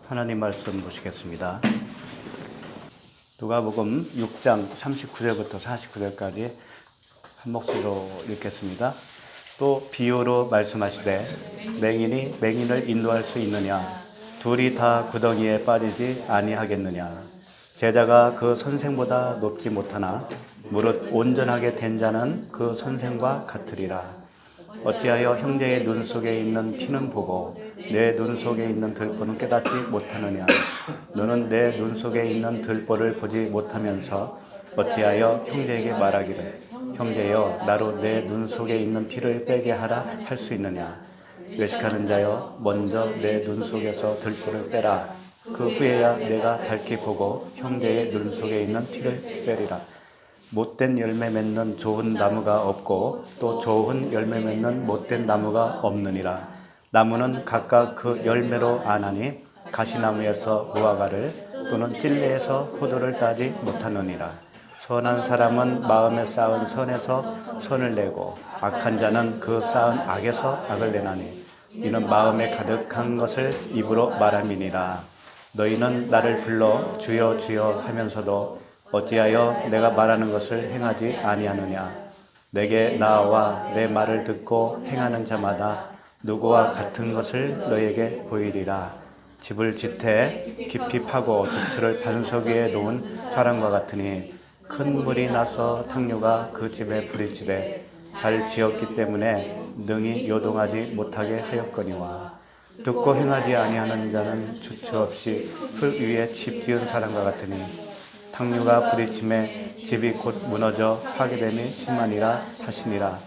하나님 말씀 보시겠습니다. 누가복음 6장 39절부터 49절까지 한 목소리로 읽겠습니다. 또 비유로 말씀하시되 맹인이 맹인을 인도할 수 있느냐? 둘이 다 구덩이에 빠지지 아니하겠느냐? 제자가 그 선생보다 높지 못하나 무릇 온전하게 된 자는 그 선생과 같으리라. 어찌하여 형제의 눈 속에 있는 티는 보고 내 눈 속에 있는 들보는 깨닫지 못하느냐? 너는 내 눈 속에 있는 들보를 보지 못하면서 어찌하여 형제에게 말하기를 형제여 나로 내 눈 속에 있는 티를 빼게 하라 할 수 있느냐? 외식하는 자여 먼저 내 눈 속에서 들보를 빼라. 그 후에야 내가 밝히 보고 형제의 눈 속에 있는 티를 빼리라. 못된 열매 맺는 좋은 나무가 없고 또 좋은 열매 맺는 못된 나무가 없느니라. 나무는 각각 그 열매로 아나니 가시나무에서 무화과를 또는 찔레에서 포도를 따지 못하느니라. 선한 사람은 마음에 쌓은 선에서 선을 내고 악한 자는 그 쌓은 악에서 악을 내나니 이는 마음에 가득한 것을 입으로 말함이니라. 너희는 나를 불러 주여 주여 하면서도 어찌하여 내가 말하는 것을 행하지 아니하느냐? 내게 나와 내 말을 듣고 행하는 자마다 누구와 같은 것을 너에게 보이리라. 집을 지태 깊이 파고 주추를 반석 위에 놓은 사람과 같으니 큰 물이 나서 탕류가 그 집에 부딪히되 잘 지었기 때문에 능히 요동하지 못하게 하였거니와 듣고 행하지 아니하는 자는 주추 없이 흙 위에 집 지은 사람과 같으니 탕류가 부딪힘에 집이 곧 무너져 파괴됨이 심하니라 하시니라.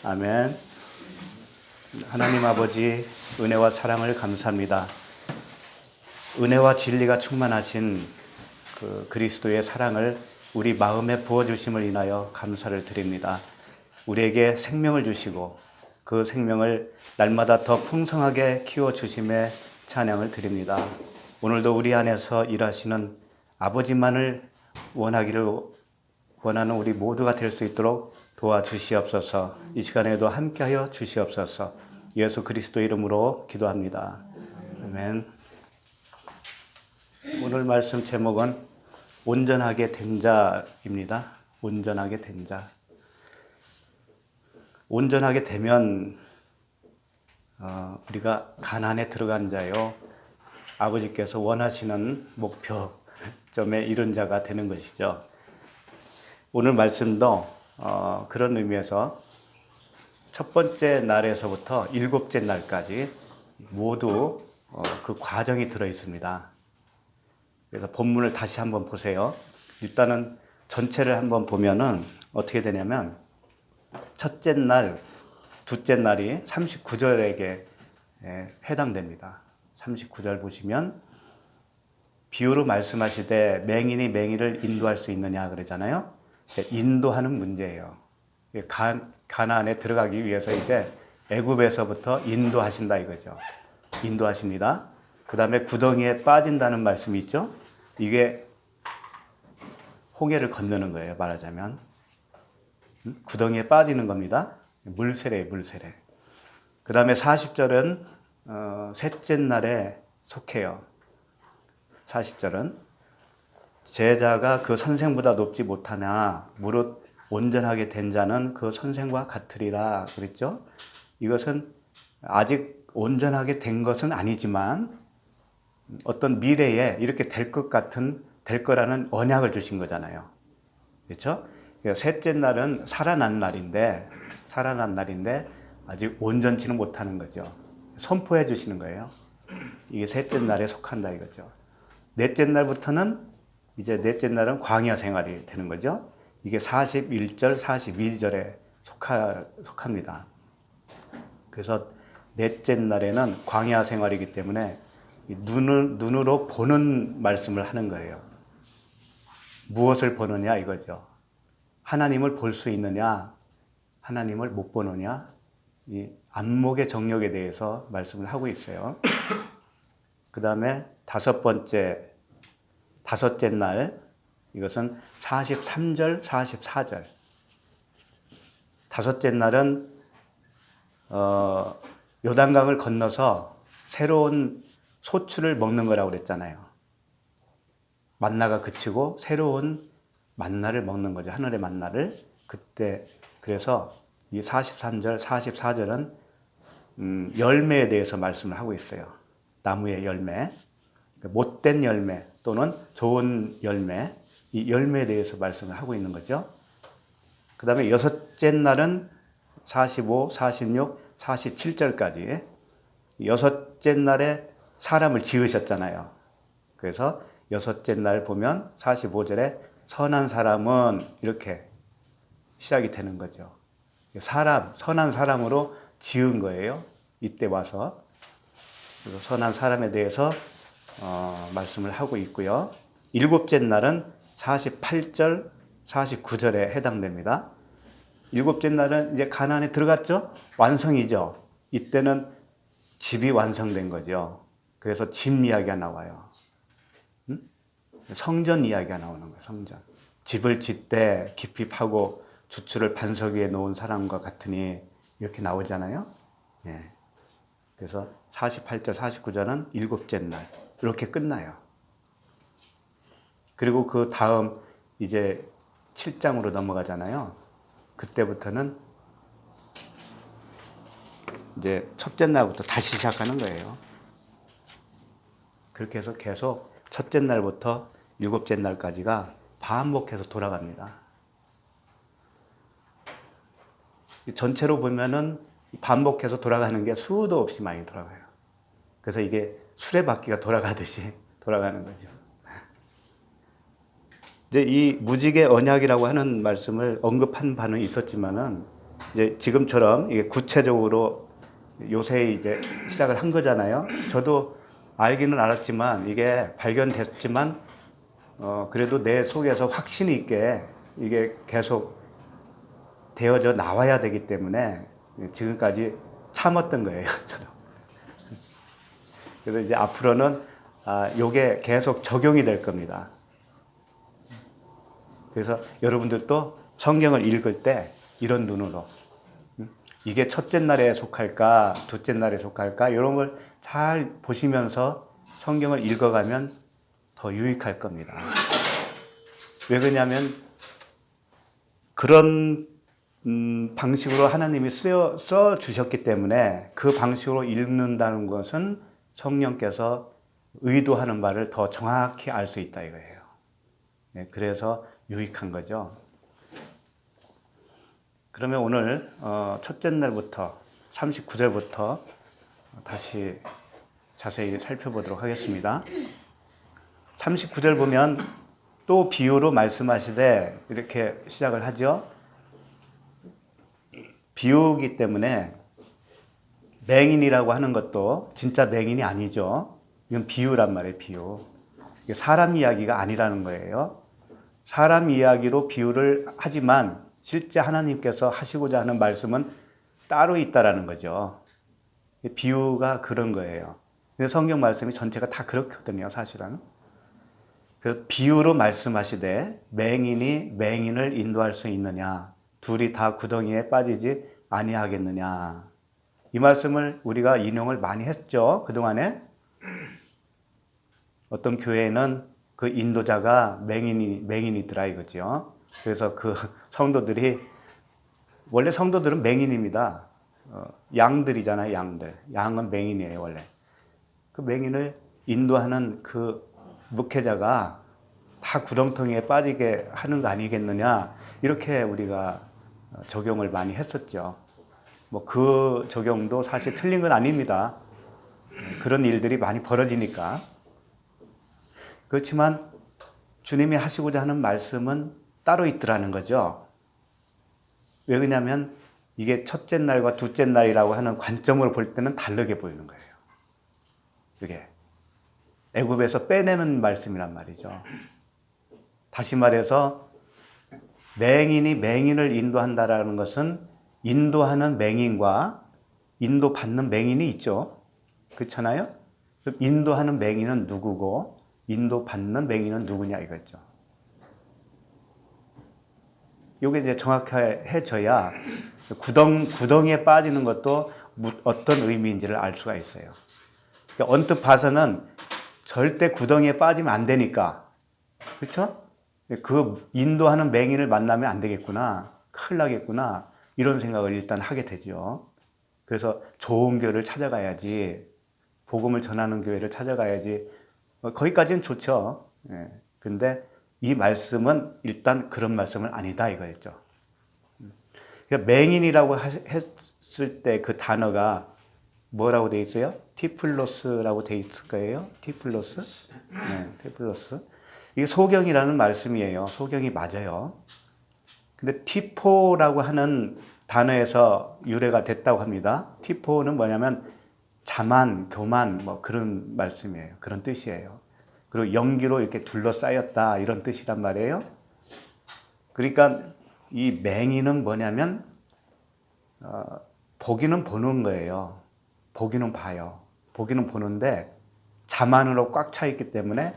아멘. 하나님 아버지 은혜와 사랑을 감사합니다. 은혜와 진리가 충만하신 그 그리스도의 사랑을 우리 마음에 부어주심을 인하여 감사를 드립니다. 우리에게 생명을 주시고 그 생명을 날마다 더 풍성하게 키워주심에 찬양을 드립니다. 오늘도 우리 안에서 일하시는 아버지만을 원하기를 원하는 우리 모두가 될 수 있도록 도와주시옵소서. 이 시간에도 함께하여 주시옵소서. 예수 그리스도 이름으로 기도합니다. 아멘. 오늘 말씀 제목은 온전하게 된 자입니다. 온전하게 된 자. 온전하게 되면 우리가 가나안에 들어간 자요. 아버지께서 원하시는 목표점에 이른 자가 되는 것이죠. 오늘 말씀도 그런 의미에서 첫 번째 날에서부터 일곱째 날까지 모두 그 과정이 들어 있습니다. 그래서 본문을 다시 한번 보세요. 일단은 전체를 한번 보면은 어떻게 되냐면 첫째 날, 둘째 날이 39절에게 해당됩니다. 39절 보시면 비유로 말씀하시되 맹인이 맹인을 인도할 수 있느냐 그러잖아요. 인도하는 문제예요. 가나안에 들어가기 위해서 이제 애굽에서부터 인도하신다 이거죠. 인도하십니다. 그 다음에 구덩이에 빠진다는 말씀이 있죠. 이게 홍해를 건너는 거예요. 말하자면 구덩이에 빠지는 겁니다. 물세례. 그 다음에 40절은 셋째 날에 속해요. 40절은 제자가 그 선생보다 높지 못하냐, 무릇 온전하게 된 자는 그 선생과 같으리라 그랬죠. 이것은 아직 온전하게 된 것은 아니지만 어떤 미래에 이렇게 될 것 같은, 될 거라는 언약을 주신 거잖아요. 그렇죠? 셋째 날은 살아난 날인데 아직 온전치는 못하는 거죠. 선포해 주시는 거예요. 이게 셋째 날에 속한다 이거죠. 넷째 날부터는 이제 넷째 날은 광야 생활이 되는 거죠. 이게 41절, 42절에 속합니다. 그래서 넷째 날에는 광야 생활이기 때문에 눈으로 보는 말씀을 하는 거예요. 무엇을 보느냐 이거죠. 하나님을 볼 수 있느냐, 하나님을 못 보느냐, 이 안목의 정력에 대해서 말씀을 하고 있어요. 그 다음에 다섯째 날, 이것은 43절, 44절. 다섯째 날은 요단강을 건너서 새로운 소출을 먹는 거라고 그랬잖아요. 만나가 그치고 새로운 만나를 먹는 거죠. 하늘의 만나를. 그때 그래서 이 43절, 44절은 열매에 대해서 말씀을 하고 있어요. 나무의 열매, 못된 열매 또는 좋은 열매, 이 열매에 대해서 말씀을 하고 있는 거죠. 그 다음에 여섯째 날은 45, 46, 47절까지 여섯째 날에 사람을 지으셨잖아요. 그래서 여섯째 날 보면 45절에 선한 사람은 이렇게 시작이 되는 거죠. 선한 사람으로 지은 거예요. 이때 와서. 그래서 선한 사람에 대해서 말씀을 하고 있고요. 일곱째 날은 48절, 49절에 해당됩니다. 일곱째 날은 이제 가나안에 들어갔죠? 완성이죠. 이때는 집이 완성된 거죠. 그래서 집 이야기가 나와요. 성전 이야기가 나오는 거예요. 성전. 집을 짓되 깊이 파고 주추를 반석 위에 놓은 사람과 같으니 이렇게 나오잖아요. 예. 그래서 48절, 49절은 일곱째 날 이렇게 끝나요. 그리고 그 다음 이제 7장으로 넘어가잖아요. 그때부터는 이제 첫째 날부터 다시 시작하는 거예요. 그렇게 해서 계속 첫째 날부터 일곱째 날까지가 반복해서 돌아갑니다. 전체로 보면은 반복해서 돌아가는 게 수도 없이 많이 돌아가요. 그래서 이게 수레바퀴가 돌아가듯이 돌아가는 거죠. 이제 이 무지개 언약이라고 하는 말씀을 언급한 바는 있었지만은 이제 지금처럼 이게 구체적으로 요새 이제 시작을 한 거잖아요. 저도 알기는 알았지만 이게 발견됐지만 그래도 내 속에서 확신이 있게 이게 계속 되어져 나와야 되기 때문에 지금까지 참았던 거예요. 저도. 그래서 이제 앞으로는 요게 계속 적용이 될 겁니다. 그래서 여러분들도 성경을 읽을 때 이런 눈으로 이게 첫째 날에 속할까, 둘째 날에 속할까 이런 걸 잘 보시면서 성경을 읽어가면 더 유익할 겁니다. 왜 그러냐면 그런 방식으로 하나님이 써 주셨기 때문에 그 방식으로 읽는다는 것은 성령께서 의도하는 바를 더 정확히 알 수 있다 이거예요. 네, 그래서 유익한 거죠. 그러면 오늘 첫째 날부터 39절부터 다시 자세히 살펴보도록 하겠습니다. 39절 보면 또 비유로 말씀하시되 이렇게 시작을 하죠. 비유이기 때문에 맹인이라고 하는 것도 진짜 맹인이 아니죠. 이건 비유란 말이에요. 비유. 이게 사람 이야기가 아니라는 거예요. 사람 이야기로 비유를 하지만 실제 하나님께서 하시고자 하는 말씀은 따로 있다라는 거죠. 비유가 그런 거예요. 근데 성경 말씀이 전체가 다 그렇거든요, 사실은. 그래서 비유로 말씀하시되 맹인이 맹인을 인도할 수 있느냐? 둘이 다 구덩이에 빠지지 아니하겠느냐? 이 말씀을 우리가 인용을 많이 했죠, 그동안에. 어떤 교회는 그 인도자가 맹인이더라 이거죠. 그래서 그 성도들이, 원래 성도들은 맹인입니다. 양들이잖아요, 양들. 양은 맹인이에요, 원래. 그 맹인을 인도하는 그 목회자가 다 구렁텅이에 빠지게 하는 거 아니겠느냐, 이렇게 우리가 적용을 많이 했었죠. 뭐 그 적용도 사실 틀린 건 아닙니다. 그런 일들이 많이 벌어지니까. 그렇지만 주님이 하시고자 하는 말씀은 따로 있더라는 거죠. 왜 그러냐면 이게 첫째 날과 둘째 날이라고 하는 관점으로 볼 때는 다르게 보이는 거예요. 이게 애굽에서 빼내는 말씀이란 말이죠. 다시 말해서 맹인이 맹인을 인도한다라는 것은 인도하는 맹인과 인도받는 맹인이 있죠. 그렇잖아요? 그럼 인도하는 맹인은 누구고 인도받는 맹인은 누구냐 이거죠. 이게 이제 정확해져야 구덩이에 빠지는 것도 어떤 의미인지를 알 수가 있어요. 그러니까 언뜻 봐서는 절대 구덩이에 빠지면 안 되니까, 그렇죠? 그 인도하는 맹인을 만나면 안 되겠구나, 큰일 나겠구나, 이런 생각을 일단 하게 되죠. 그래서 좋은 교회를 찾아가야지, 복음을 전하는 교회를 찾아가야지, 거기까지는 좋죠. 근데 이 말씀은 일단 그런 말씀은 아니다 이거였죠. 그러니까 맹인이라고 했을 때 그 단어가 뭐라고 되어 있어요? 티플로스라고 되어 있을 거예요. 티플로스? 네, 티플로스. 이게 소경이라는 말씀이에요. 소경이 맞아요. 근데 티포라고 하는 단어에서 유래가 됐다고 합니다. 티포는 뭐냐면 자만, 교만, 뭐 그런 말씀이에요. 그런 뜻이에요. 그리고 연기로 이렇게 둘러싸였다, 이런 뜻이란 말이에요. 그러니까 이 맹인은 뭐냐면 보기는 보는 거예요. 보기는 봐요. 보기는 보는데 자만으로 꽉 차 있기 때문에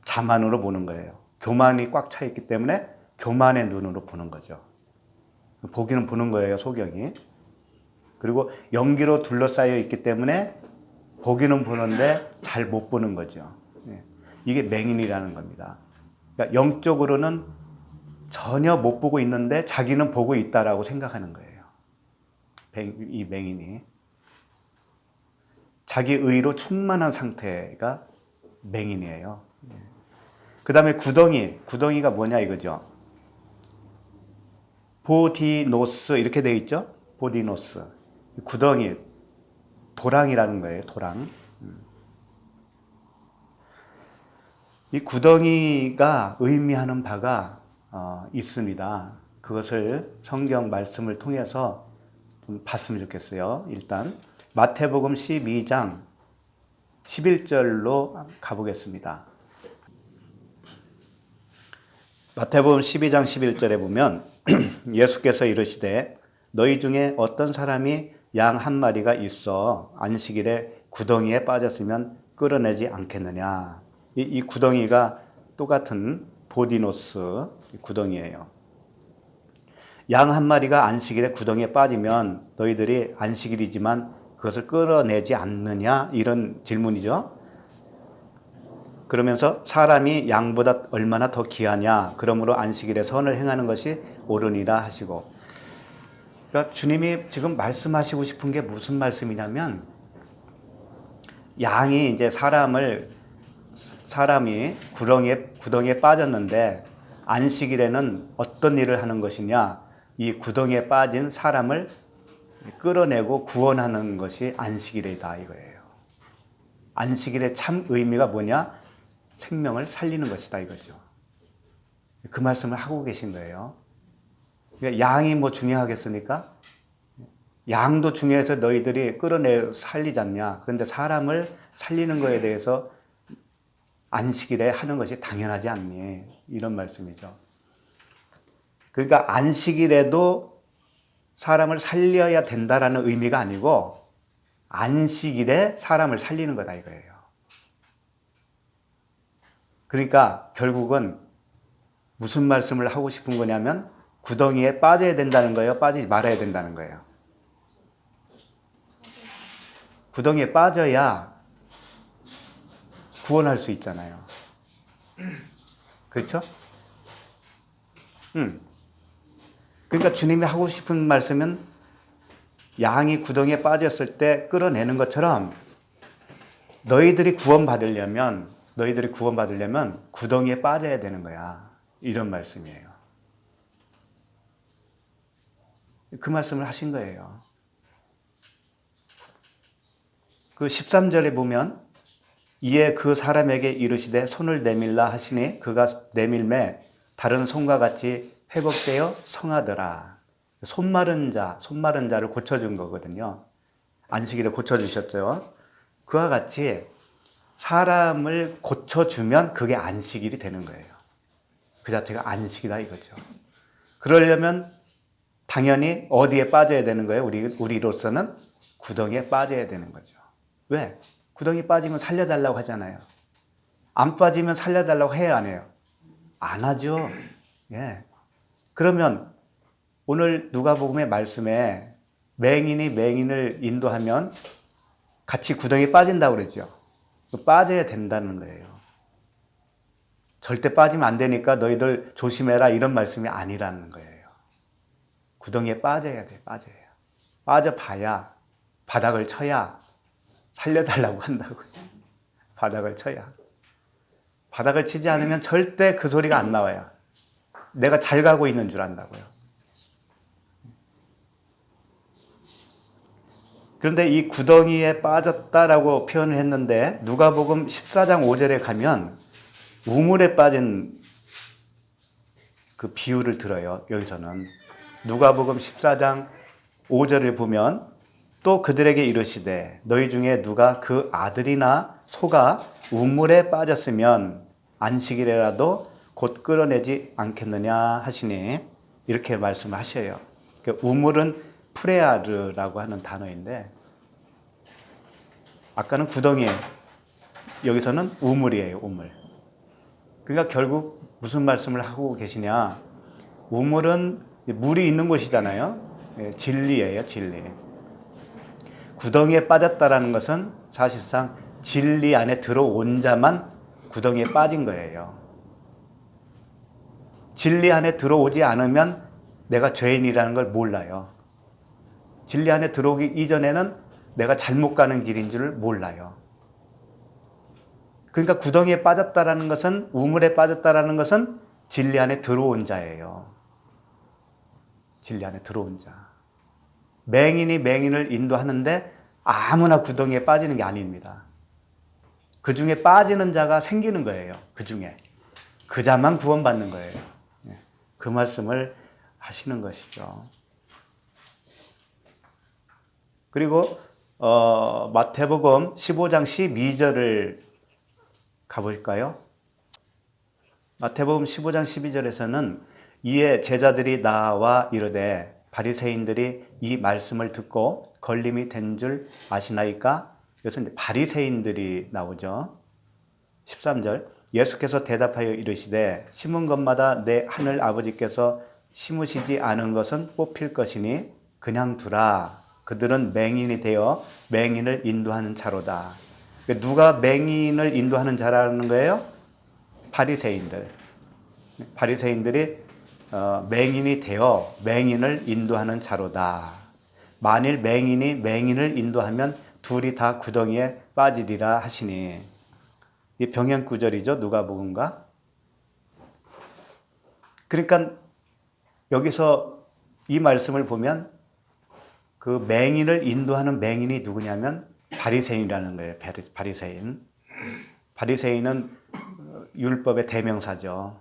자만으로 보는 거예요. 교만이 꽉 차 있기 때문에 교만의 눈으로 보는 거죠. 보기는 보는 거예요, 소경이. 그리고 연기로 둘러싸여 있기 때문에 보기는 보는데 잘 못 보는 거죠. 이게 맹인이라는 겁니다. 그러니까 영적으로는 전혀 못 보고 있는데 자기는 보고 있다라고 생각하는 거예요. 이 맹인이. 자기 의로 충만한 상태가 맹인이에요. 그 다음에 구덩이가 뭐냐 이거죠. 보디노스 이렇게 되어 있죠. 보디노스. 구덩이, 도랑이라는 거예요. 도랑. 이 구덩이가 의미하는 바가 있습니다. 그것을 성경 말씀을 통해서 좀 봤으면 좋겠어요. 일단 마태복음 12장 11절로 가보겠습니다. 마태복음 12장 11절에 보면 예수께서 이르시되 너희 중에 어떤 사람이 양 한 마리가 있어 안식일에 구덩이에 빠졌으면 끌어내지 않겠느냐. 이 구덩이가 똑같은 보디노스 구덩이에요. 양 한 마리가 안식일에 구덩이에 빠지면 너희들이 안식일이지만 그것을 끌어내지 않느냐, 이런 질문이죠. 그러면서 사람이 양보다 얼마나 더 귀하냐, 그러므로 안식일에 선을 행하는 것이 옳으니라 하시고. 그러니까 주님이 지금 말씀하시고 싶은 게 무슨 말씀이냐면, 양이 이제 사람이 구덩이에 빠졌는데 안식일에는 어떤 일을 하는 것이냐, 이 구덩이에 빠진 사람을 끌어내고 구원하는 것이 안식일이다 이거예요. 안식일의 참 의미가 뭐냐? 생명을 살리는 것이다 이거죠. 그 말씀을 하고 계신 거예요. 그러니까 양이 뭐 중요하겠습니까? 양도 중요해서 너희들이 끌어내 살리지 않냐. 그런데 사람을 살리는 것에 대해서 안식일에 하는 것이 당연하지 않니? 이런 말씀이죠. 그러니까 안식일에도 사람을 살려야 된다라는 의미가 아니고 안식일에 사람을 살리는 거다 이거예요. 그러니까 결국은 무슨 말씀을 하고 싶은 거냐면 구덩이에 빠져야 된다는 거예요? 빠지지 말아야 된다는 거예요? 구덩이에 빠져야 구원할 수 있잖아요. 그렇죠? 그러니까 주님이 하고 싶은 말씀은 양이 구덩이에 빠졌을 때 끌어내는 것처럼 너희들이 구원받으려면 구덩이에 빠져야 되는 거야. 이런 말씀이에요. 그 말씀을 하신 거예요. 그 13절에 보면 이에 그 사람에게 이르시되 손을 내밀라 하시니 그가 내밀매 다른 손과 같이 회복되어 성하더라. 손 마른 자를 고쳐준 거거든요. 안식일에 고쳐주셨죠. 그와 같이 사람을 고쳐주면 그게 안식일이 되는 거예요. 그 자체가 안식이다 이거죠. 그러려면 당연히 어디에 빠져야 되는 거예요? 우리로서는 구덩이에 빠져야 되는 거죠. 왜? 구덩이 빠지면 살려달라고 하잖아요. 안 빠지면 살려달라고 해야 안 해요? 안 하죠. 예. 그러면 오늘 누가복음의 말씀에 맹인이 맹인을 인도하면 같이 구덩이에 빠진다고 그러죠. 빠져야 된다는 거예요. 절대 빠지면 안 되니까 너희들 조심해라 이런 말씀이 아니라는 거예요. 구덩이에 빠져야 돼, 빠져야. 빠져봐야 바닥을 쳐야 살려달라고 한다고요. 바닥을 쳐야. 바닥을 치지 않으면 절대 그 소리가 안 나와요. 내가 잘 가고 있는 줄 안다고요. 그런데 이 구덩이에 빠졌다라고 표현을 했는데 누가복음 14장 5절에 가면 우물에 빠진 그 비유를 들어요. 여기서는 누가복음 14장 5절을 보면 또 그들에게 이르시되 너희 중에 누가 그 아들이나 소가 우물에 빠졌으면 안식일에라도 곧 끌어내지 않겠느냐 하시니 이렇게 말씀을 하셔요. 우물은 프레아르라고 하는 단어인데 아까는 구덩이, 여기서는 우물이에요. 우물. 그러니까 결국 무슨 말씀을 하고 계시냐, 우물은 물이 있는 곳이잖아요. 진리예요. 진리. 구덩이에 빠졌다라는 것은 사실상 진리 안에 들어온 자만 구덩이에 빠진 거예요. 진리 안에 들어오지 않으면 내가 죄인이라는 걸 몰라요. 진리 안에 들어오기 이전에는 내가 잘못 가는 길인 줄 몰라요. 그러니까 구덩이에 빠졌다라는 것은, 우물에 빠졌다라는 것은 진리 안에 들어온 자예요. 진리 안에 들어온 자. 맹인이 맹인을 인도하는데 아무나 구덩이에 빠지는 게 아닙니다. 그 중에 빠지는 자가 생기는 거예요. 그 중에. 그 자만 구원받는 거예요. 그 말씀을 하시는 것이죠. 그리고 마태복음 15장 12절을 가볼까요? 마태복음 15장 12절에서는 이에 제자들이 나와 이르되 바리새인들이 이 말씀을 듣고 걸림이 된 줄 아시나이까? 여기서 바리새인들이 나오죠. 13절 예수께서 대답하여 이르시되 심은 것마다 내 하늘 아버지께서 심으시지 않은 것은 뽑힐 것이니 그냥 두라. 그들은 맹인이 되어 맹인을 인도하는 자로다. 누가 맹인을 인도하는 자라는 거예요? 바리새인들. 바리새인들이 맹인이 되어 맹인을 인도하는 자로다. 만일 맹인이 맹인을 인도하면 둘이 다 구덩이에 빠지리라 하시니. 이 병행 구절이죠. 누가복음과. 그러니까 여기서 이 말씀을 보면 그 맹인을 인도하는 맹인이 누구냐면 바리새인이라는 거예요. 바리새인. 바리새인은 율법의 대명사죠.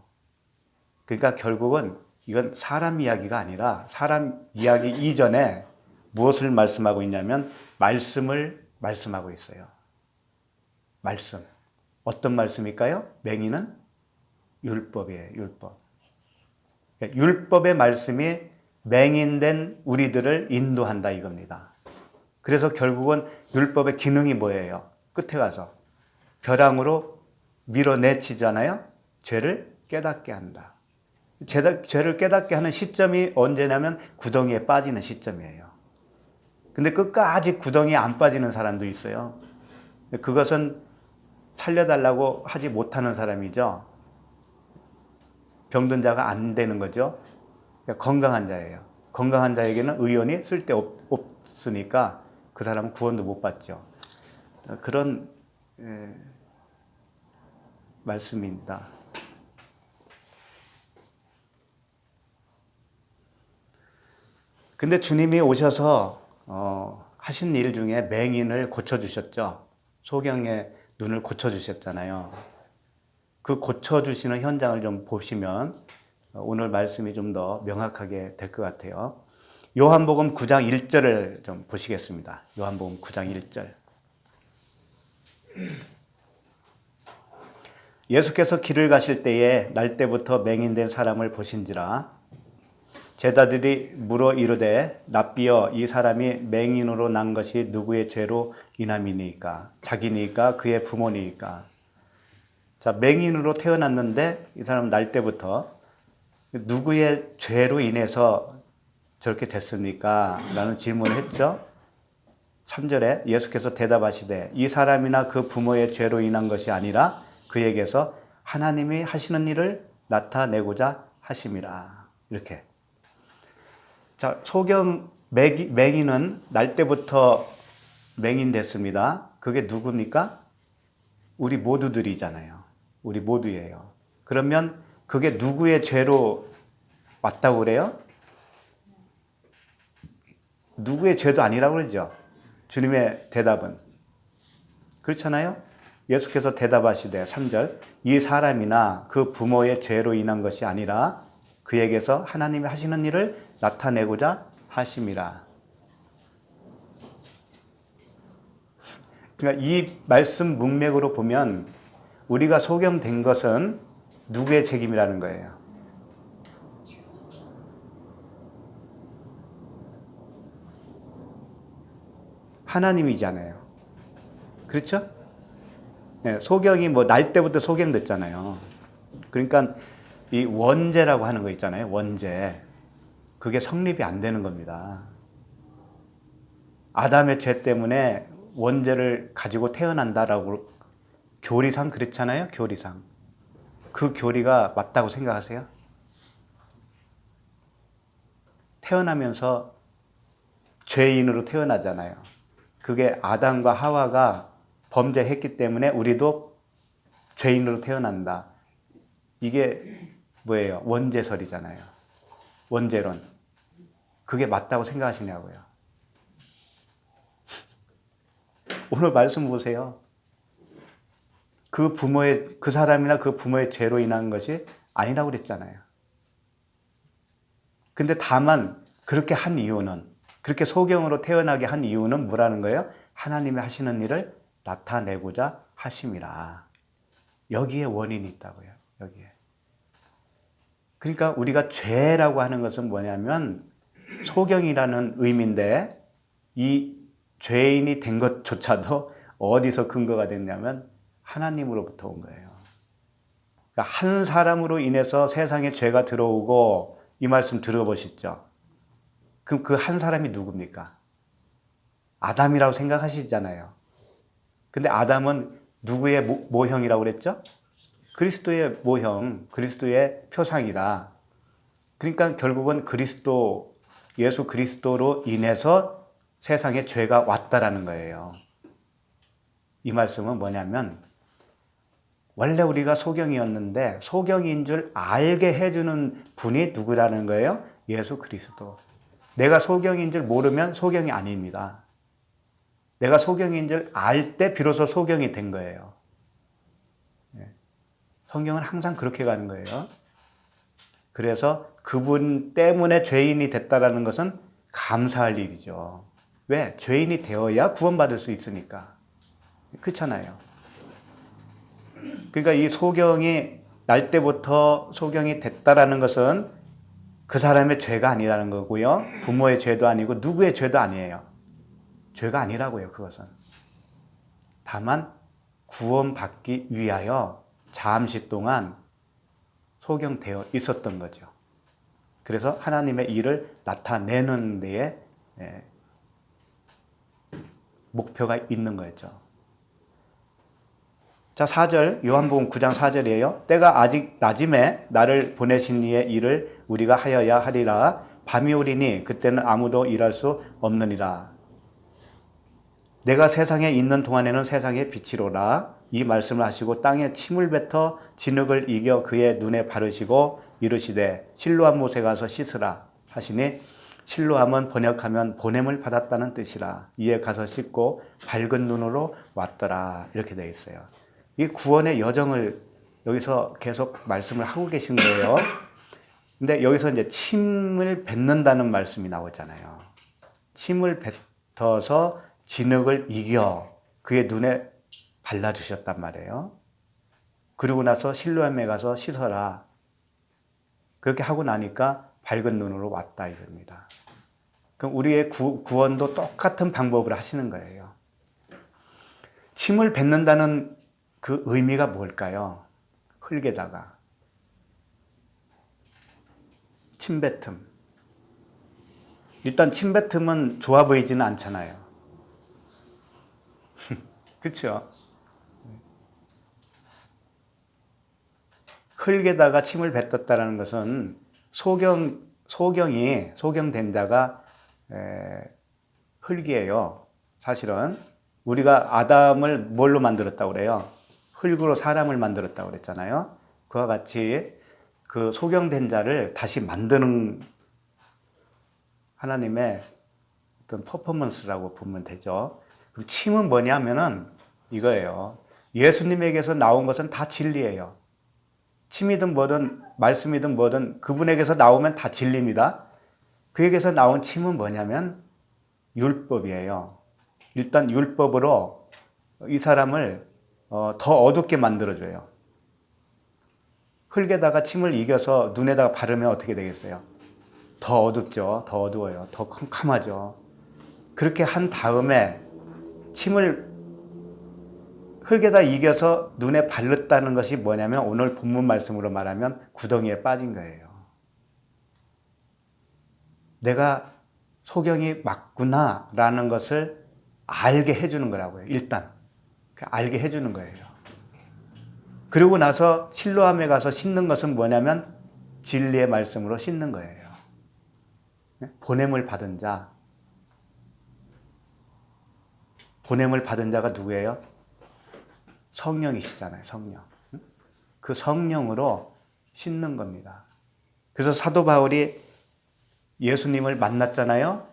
그러니까 결국은 이건 사람 이야기가 아니라 사람 이야기 이전에 무엇을 말씀하고 있냐면 말씀을 말씀하고 있어요. 말씀. 어떤 말씀일까요? 맹인은 율법이에요. 율법. 율법의 말씀이 맹인된 우리들을 인도한다 이겁니다. 그래서 결국은 율법의 기능이 뭐예요? 끝에 가서 벼랑으로 밀어내치잖아요. 죄를 깨닫게 한다. 죄를 깨닫게 하는 시점이 언제냐면 구덩이에 빠지는 시점이에요. 근데 끝까지 구덩이에 안 빠지는 사람도 있어요. 그것은 살려달라고 하지 못하는 사람이죠. 병든 자가 안 되는 거죠. 그러니까 건강한 자예요. 건강한 자에게는 의원이 쓸데없으니까 그 사람은 구원도 못 받죠. 그런 말씀입니다. 근데 주님이 오셔서 하신 일 중에 맹인을 고쳐주셨죠. 소경의 눈을 고쳐주셨잖아요. 그 고쳐주시는 현장을 좀 보시면 오늘 말씀이 좀 더 명확하게 될 것 같아요. 요한복음 9장 1절을 좀 보시겠습니다. 요한복음 9장 1절. 예수께서 길을 가실 때에 날 때부터 맹인된 사람을 보신지라. 제자들이 물어 이르되 랍비여 이 사람이 맹인으로 난 것이 누구의 죄로 인함이니까? 자기니까 그의 부모니까? 자, 맹인으로 태어났는데 이 사람은 날 때부터 누구의 죄로 인해서 저렇게 됐습니까? 라는 질문을 했죠. 3절에 예수께서 대답하시되 이 사람이나 그 부모의 죄로 인한 것이 아니라 그에게서 하나님이 하시는 일을 나타내고자 하심이라. 이렇게. 자, 소경 맹인은 날 때부터 맹인 됐습니다. 그게 누굽니까? 우리 모두들이잖아요. 우리 모두예요. 그러면 그게 누구의 죄로 왔다고 그래요? 누구의 죄도 아니라고 그러죠. 주님의 대답은. 그렇잖아요. 예수께서 대답하시되 3절 이 사람이나 그 부모의 죄로 인한 것이 아니라 그에게서 하나님이 하시는 일을 나타내고자 하심이라. 그러니까 이 말씀 문맥으로 보면 우리가 소경된 것은 누구의 책임이라는 거예요? 하나님이잖아요. 그렇죠? 네, 소경이 뭐 날 때부터 소경됐잖아요. 그러니까 이 원죄라고 하는 거 있잖아요. 원죄. 그게 성립이 안 되는 겁니다. 아담의 죄 때문에 원죄를 가지고 태어난다라고 교리상 그렇잖아요. 교리상. 그 교리가 맞다고 생각하세요? 태어나면서 죄인으로 태어나잖아요. 그게 아담과 하와가 범죄했기 때문에 우리도 죄인으로 태어난다. 이게 뭐예요? 원죄설이잖아요. 원죄론. 그게 맞다고 생각하시냐고요. 오늘 말씀 보세요. 그 사람이나 그 부모의 죄로 인한 것이 아니라고 그랬잖아요. 근데 다만 그렇게 한 이유는, 그렇게 소경으로 태어나게 한 이유는 뭐라는 거예요? 하나님이 하시는 일을 나타내고자 하심이라. 여기에 원인이 있다고요. 여기에. 그러니까 우리가 죄라고 하는 것은 뭐냐면 소경이라는 의미인데 이 죄인이 된 것조차도 어디서 근거가 됐냐면 하나님으로부터 온 거예요. 그러니까 한 사람으로 인해서 세상에 죄가 들어오고 이 말씀 들어보셨죠? 그럼 그 한 사람이 누굽니까? 아담이라고 생각하시잖아요. 근데 아담은 누구의 모형이라고 그랬죠? 그리스도의 모형, 그리스도의 표상이라. 그러니까 결국은 예수 그리스도로 인해서 세상에 죄가 왔다라는 거예요. 이 말씀은 뭐냐면 원래 우리가 소경이었는데 소경인 줄 알게 해주는 분이 누구라는 거예요? 예수 그리스도. 내가 소경인 줄 모르면 소경이 아닙니다. 내가 소경인 줄 알 때 비로소 소경이 된 거예요. 성경은 항상 그렇게 가는 거예요. 그래서 그분 때문에 죄인이 됐다라는 것은 감사할 일이죠. 왜? 죄인이 되어야 구원받을 수 있으니까. 그렇잖아요. 그러니까 이 소경이 날 때부터 소경이 됐다라는 것은 그 사람의 죄가 아니라는 거고요. 부모의 죄도 아니고 누구의 죄도 아니에요. 죄가 아니라고요. 그것은. 다만 구원받기 위하여 잠시 동안 소경되어 있었던 거죠. 그래서 하나님의 일을 나타내는 데에 목표가 있는 거죠. 자, 4절, 요한복음 9장 4절이에요. 때가 아직 낮음에 나를 보내신 이의 일을 우리가 하여야 하리라. 밤이 오리니 그때는 아무도 일할 수 없느니라. 내가 세상에 있는 동안에는 세상의 빛이로라. 이 말씀을 하시고 땅에 침을 뱉어 진흙을 이겨 그의 눈에 바르시고 이르시되 실로암 못에 가서 씻으라 하시니, 실로암은 번역하면 보냄을 받았다는 뜻이라. 이에 가서 씻고 밝은 눈으로 왔더라. 이렇게 되어 있어요. 이 구원의 여정을 여기서 계속 말씀을 하고 계신 거예요. 근데 여기서 이제 침을 뱉는다는 말씀이 나오잖아요. 침을 뱉어서 진흙을 이겨 그의 눈에 발라주셨단 말이에요. 그러고 나서 실로암에 가서 씻어라. 그렇게 하고 나니까 밝은 눈으로 왔다 이겁니다. 그럼 우리의 구원도 똑같은 방법으로 하시는 거예요. 침을 뱉는다는 그 의미가 뭘까요? 흙에다가 침뱉음. 일단 침뱉음은 좋아 보이지는 않잖아요. 그렇죠? 흙에다가 침을 뱉었다는 것은 소경된 자가 흙이에요. 사실은 우리가 아담을 뭘로 만들었다고 그래요? 흙으로 사람을 만들었다고 그랬잖아요. 그와 같이 그 소경된 자를 다시 만드는 하나님의 어떤 퍼포먼스라고 보면 되죠. 그럼 침은 뭐냐면은 이거예요. 예수님에게서 나온 것은 다 진리예요. 침이든 뭐든 말씀이든 뭐든 그분에게서 나오면 다 진리입니다. 그에게서 나온 침은 뭐냐면 율법이에요. 일단 율법으로 이 사람을 더 어둡게 만들어줘요. 흙에다가 침을 이겨서 눈에다가 바르면 어떻게 되겠어요? 더 어둡죠. 더 어두워요. 더 캄캄하죠. 그렇게 한 다음에 침을 흙에다 이겨서 눈에 바르다는 것이 뭐냐면 오늘 본문 말씀으로 말하면 구덩이에 빠진 거예요. 내가 소경이 맞구나 라는 것을 알게 해주는 거라고요. 일단 알게 해주는 거예요. 그리고 나서 실로암에 가서 씻는 것은 뭐냐면 진리의 말씀으로 씻는 거예요. 보냄을 받은 자. 보냄을 받은 자가 누구예요? 성령이시잖아요. 성령. 그 성령으로 씻는 겁니다. 그래서 사도 바울이 예수님을 만났잖아요.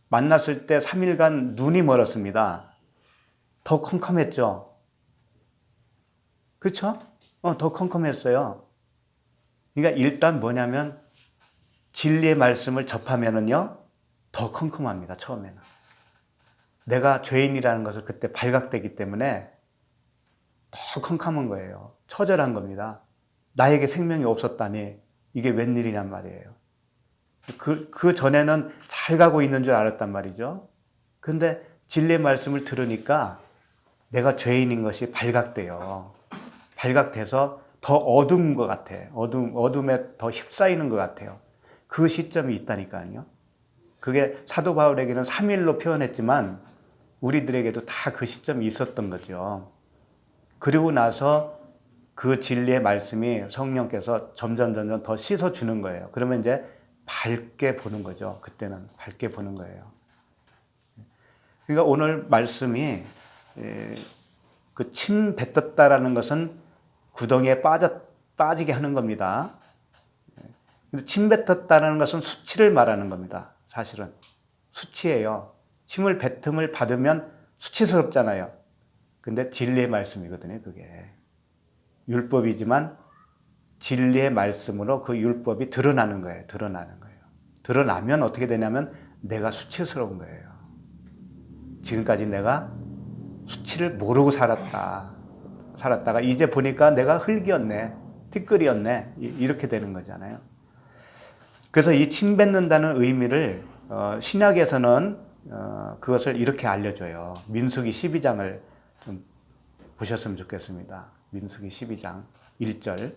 만났을 때 3일간 눈이 멀었습니다. 더 컴컴했죠. 그렇죠? 더 컴컴했어요. 그러니까 일단 뭐냐면 진리의 말씀을 접하면은요 더 컴컴합니다. 처음에는 내가 죄인이라는 것을 그때 발각되기 때문에 더 컴컴한 거예요. 처절한 겁니다. 나에게 생명이 없었다니 이게 웬일이냔 말이에요. 그 전에는 잘 가고 있는 줄 알았단 말이죠. 근데 진리의 말씀을 들으니까 내가 죄인인 것이 발각돼요. 발각돼서 더 어두운 것 같아. 어둠에 더 휩싸이는 것 같아요. 그 시점이 있다니까요. 그게 사도 바울에게는 3일로 표현했지만 우리들에게도 다 그 시점이 있었던 거죠. 그리고 나서 그 진리의 말씀이 성령께서 점점 더 씻어주는 거예요. 그러면 이제 밝게 보는 거죠. 그때는 밝게 보는 거예요. 그러니까 오늘 말씀이 그 침 뱉었다라는 것은 구덩이에 빠지게 하는 겁니다. 근데 침 뱉었다는 것은 수치를 말하는 겁니다. 사실은 수치예요. 침을 뱉음을 받으면 수치스럽잖아요. 근데 진리의 말씀이거든요. 그게 율법이지만 진리의 말씀으로 그 율법이 드러나는 거예요. 드러나는 거예요. 드러나면 어떻게 되냐면 내가 수치스러운 거예요. 지금까지 내가 수치를 모르고 살았다가 이제 보니까 내가 흙이었네, 티끌이었네, 이렇게 되는 거잖아요. 그래서 이 침 뱉는다는 의미를 신약에서는 그것을 이렇게 알려줘요. 민수기 12장을 좀 보셨으면 좋겠습니다. 민수기 12장 1절.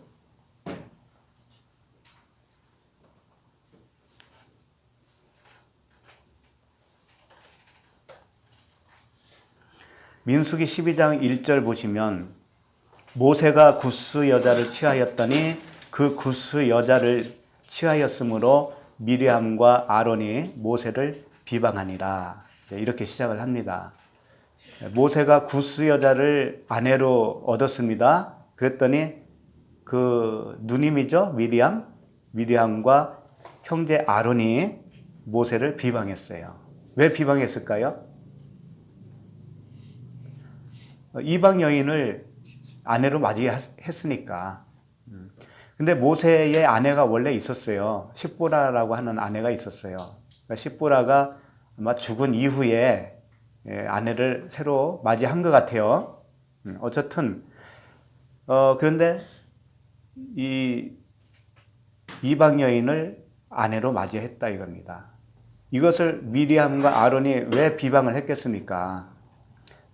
민수기 12장 1절 보시면 모세가 구스 여자를 취하였더니 그 구스 여자를 취하였으므로 미리암과 아론이 모세를 비방하니라. 이렇게 시작을 합니다. 모세가 구스 여자를 아내로 얻었습니다. 그랬더니 그 누님이죠, 미리암과 형제 아론이 모세를 비방했어요. 왜 비방했을까요? 이방 여인을 아내로 맞이했으니까. 근데 모세의 아내가 원래 있었어요. 십보라라고 하는 아내가 있었어요. 그러니까 십보라가 아마 죽은 이후에 아내를 새로 맞이한 것 같아요. 어쨌든 그런데 이 이방 여인을 아내로 맞이했다 이겁니다. 이것을 미리암과 아론이 왜 비방을 했겠습니까?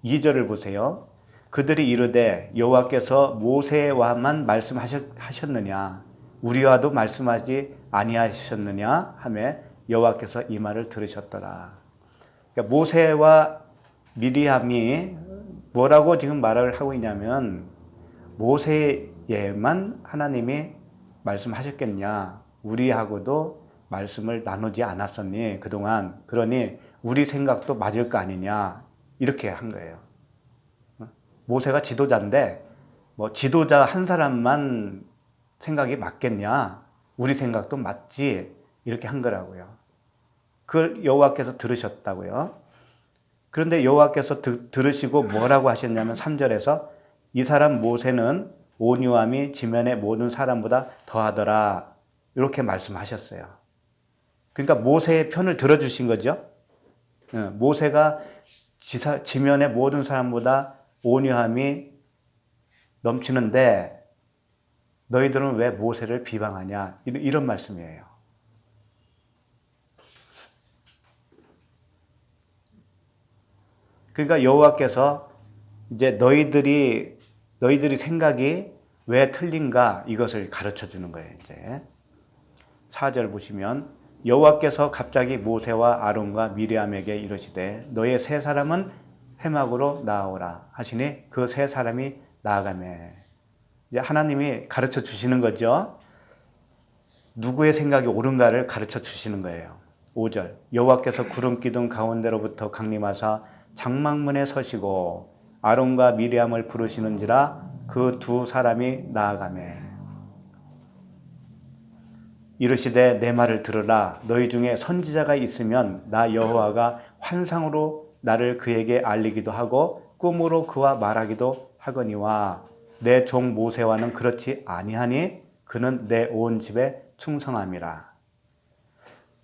2절을 보세요. 그들이 이르되 여호와께서 모세와만 말씀하셨느냐 우리와도 말씀하지 아니하셨느냐 하며 여호와께서 이 말을 들으셨더라. 그러니까 모세와 미리암이 뭐라고 지금 말을 하고 있냐면 모세에만 하나님이 말씀하셨겠냐 우리하고도 말씀을 나누지 않았었니 그동안 그러니 우리 생각도 맞을 거 아니냐 이렇게 한 거예요. 모세가 지도자인데 뭐 지도자 한 사람만 생각이 맞겠냐 우리 생각도 맞지 이렇게 한 거라고요. 그걸 여호와께서 들으셨다고요. 그런데 여호와께서 들으시고 뭐라고 하셨냐면 3절에서 이 사람 모세는 온유함이 지면의 모든 사람보다 더하더라 이렇게 말씀하셨어요. 그러니까 모세의 편을 들어주신 거죠. 모세가 지면의 모든 사람보다 온유함이 넘치는데 너희들은 왜 모세를 비방하냐 이런 말씀이에요. 그러니까 여호와께서 이제 너희들이 생각이 왜 틀린가 이것을 가르쳐 주는 거예요. 이제 4절 보시면 여호와께서 갑자기 모세와 아론과 미리암에게 이르시되 너희 세 사람은 회막으로 나아오라 하시니 그 세 사람이 나아가매. 이제 하나님이 가르쳐 주시는 거죠. 누구의 생각이 옳은가를 가르쳐 주시는 거예요. 5절 여호와께서 구름 기둥 가운데로부터 강림하사 장막문에 서시고 아론과 미리암을 부르시는지라 그 두 사람이 나아가매. 이르시되 내 말을 들으라 너희 중에 선지자가 있으면 나 여호와가 환상으로 나를 그에게 알리기도 하고 꿈으로 그와 말하기도 하거니와 내 종 모세와는 그렇지 아니하니 그는 내 온 집에 충성함이라.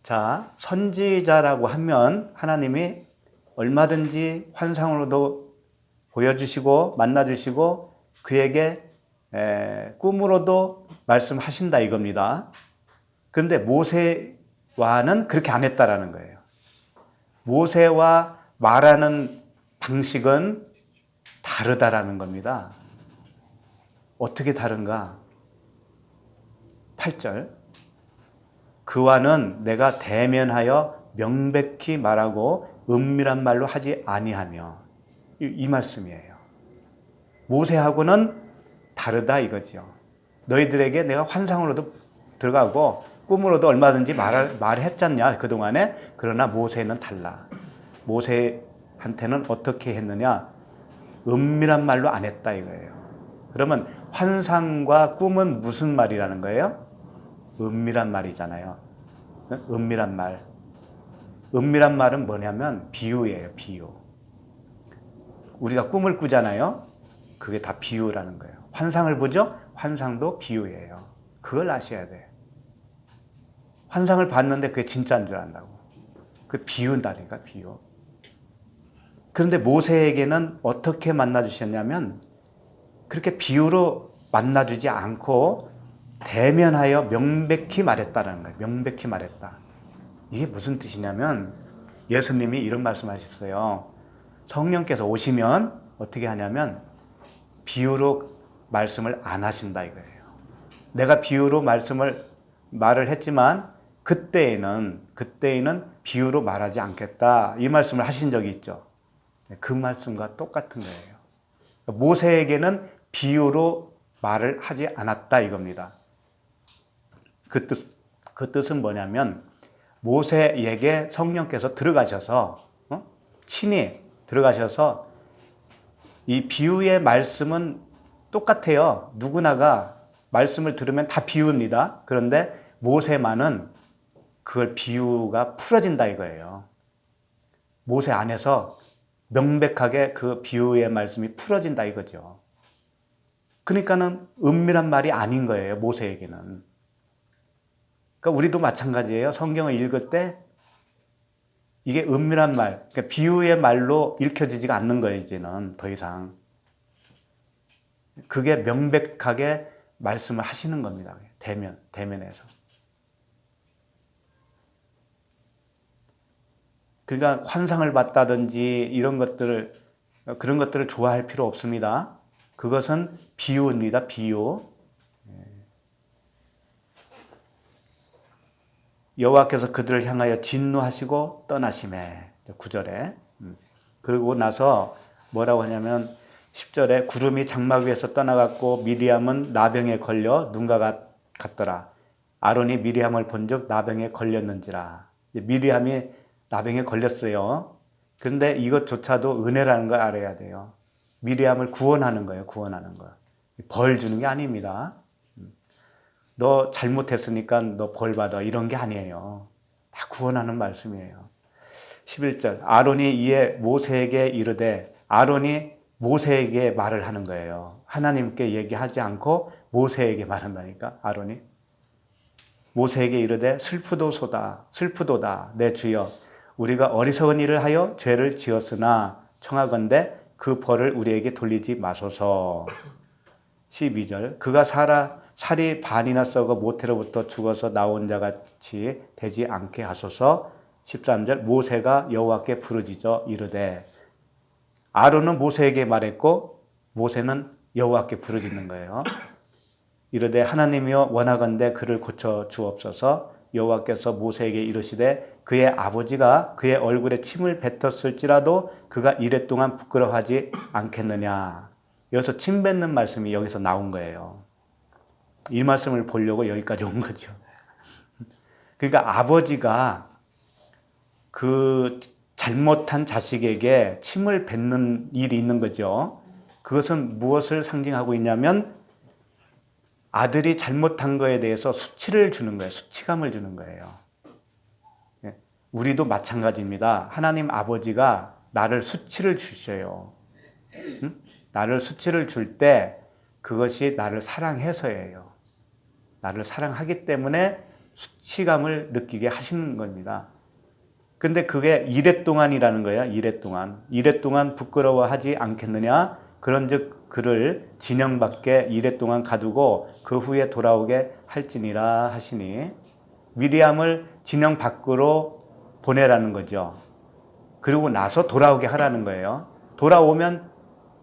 자, 선지자라고 하면 하나님이 얼마든지 환상으로도 보여주시고 만나주시고 그에게 꿈으로도 말씀하신다 이겁니다. 그런데 모세와는 그렇게 안 했다라는 거예요. 모세와 말하는 방식은 다르다라는 겁니다. 어떻게 다른가? 8절 그와는 내가 대면하여 명백히 말하고 은밀한 말로 하지 아니하며 이 말씀이에요. 모세하고는 다르다 이거죠. 너희들에게 내가 환상으로도 들어가고 꿈으로도 얼마든지 말했잖냐 그동안에. 그러나 모세는 달라. 모세한테는 어떻게 했느냐? 은밀한 말로 안 했다 이거예요. 그러면 환상과 꿈은 무슨 말이라는 거예요? 은밀한 말이잖아요. 은밀한 말. 은밀한 말은 뭐냐면 비유예요. 비유. 우리가 꿈을 꾸잖아요. 그게 다 비유라는 거예요. 환상을 보죠? 환상도 비유예요. 그걸 아셔야 돼. 환상을 봤는데 그게 진짜인 줄 안다고. 그 비유다니까 비유. 그런데 모세에게는 어떻게 만나주셨냐면 그렇게 비유로 만나주지 않고 대면하여 명백히 말했다는 거예요. 명백히 말했다. 이게 무슨 뜻이냐면 예수님이 이런 말씀하셨어요. 성령께서 오시면 어떻게 하냐면 비유로 말씀을 안 하신다 이거예요. 내가 비유로 말을 했지만 그때에는 비유로 말하지 않겠다 이 말씀을 하신 적이 있죠. 그 말씀과 똑같은 거예요. 모세에게는 비유로 말을 하지 않았다 이겁니다. 그 뜻은 뭐냐면 모세에게 성령께서 들어가셔서 친히 들어가셔서 이 비유의 말씀은 똑같아요. 누구나가 말씀을 들으면 다 비유입니다. 그런데 모세만은 그걸 비유가 풀어진다 이거예요. 모세 안에서 명백하게 그 비유의 말씀이 풀어진다 이거죠. 그러니까는 은밀한 말이 아닌 거예요. 모세에게는. 그러니까 우리도 마찬가지예요. 성경을 읽을 때 이게 은밀한 말, 그러니까 비유의 말로 읽혀지지가 않는 거예요. 이제는 더 이상. 그게 명백하게 말씀을 하시는 겁니다. 대면에서. 그러니까 환상을 봤다든지 이런 그런 것들을 좋아할 필요 없습니다. 그것은 비유입니다. 비유. 여호와께서 그들을 향하여 진노하시고 떠나시매. 9절에. 그러고 나서 뭐라고 하냐면 10절에 구름이 장막 위에서 떠나갔고 미리암은 나병에 걸려 눈과 같더라. 아론이 미리암을 본즉 나병에 걸렸는지라. 미리암이 나병에 걸렸어요. 그런데 이것조차도 은혜라는 걸 알아야 돼요. 미리암을 구원하는 거예요. 구원하는 거. 벌 주는 게 아닙니다. 너 잘못했으니까 너 벌 받아 이런 게 아니에요. 다 구원하는 말씀이에요. 11절 아론이 이에 모세에게 이르되 아론이 모세에게 말을 하는 거예요. 하나님께 얘기하지 않고 모세에게 말한다니까. 아론이 모세에게 이르되 슬프도다 내 주여 우리가 어리석은 일을 하여 죄를 지었으나 청하건대 그 벌을 우리에게 돌리지 마소서. 12절 그가 살이 반이나 썩어 모태로부터 죽어서 나온 자같이 되지 않게 하소서. 13절 모세가 여호와께 부르짖어 이르되 아론은 모세에게 말했고 모세는 여호와께 부르짖는 거예요. 이르되 하나님이여 원하건대 그를 고쳐 주옵소서. 여호와께서 모세에게 이르시되 그의 아버지가 그의 얼굴에 침을 뱉었을지라도 그가 이랫동안 부끄러워하지 않겠느냐. 여기서 침 뱉는 말씀이 여기서 나온 거예요. 이 말씀을 보려고 여기까지 온 거죠. 그러니까 아버지가 그 잘못한 자식에게 침을 뱉는 일이 있는 거죠. 그것은 무엇을 상징하고 있냐면 아들이 잘못한 거에 대해서 수치를 주는 거예요. 수치감을 주는 거예요. 우리도 마찬가지입니다. 하나님 아버지가 나를 수치를 주셔요. 나를 수치를 줄 때 그것이 나를 사랑해서예요. 나를 사랑하기 때문에 수치감을 느끼게 하시는 겁니다. 근데 그게 이랫동안이라는 거예요. 이랫동안 부끄러워하지 않겠느냐. 그런즉 그를 진영 밖에 이랫동안 가두고 그 후에 돌아오게 할지니라 하시니 미리암을 진영 밖으로 보내라는 거죠. 그리고 나서 돌아오게 하라는 거예요. 돌아오면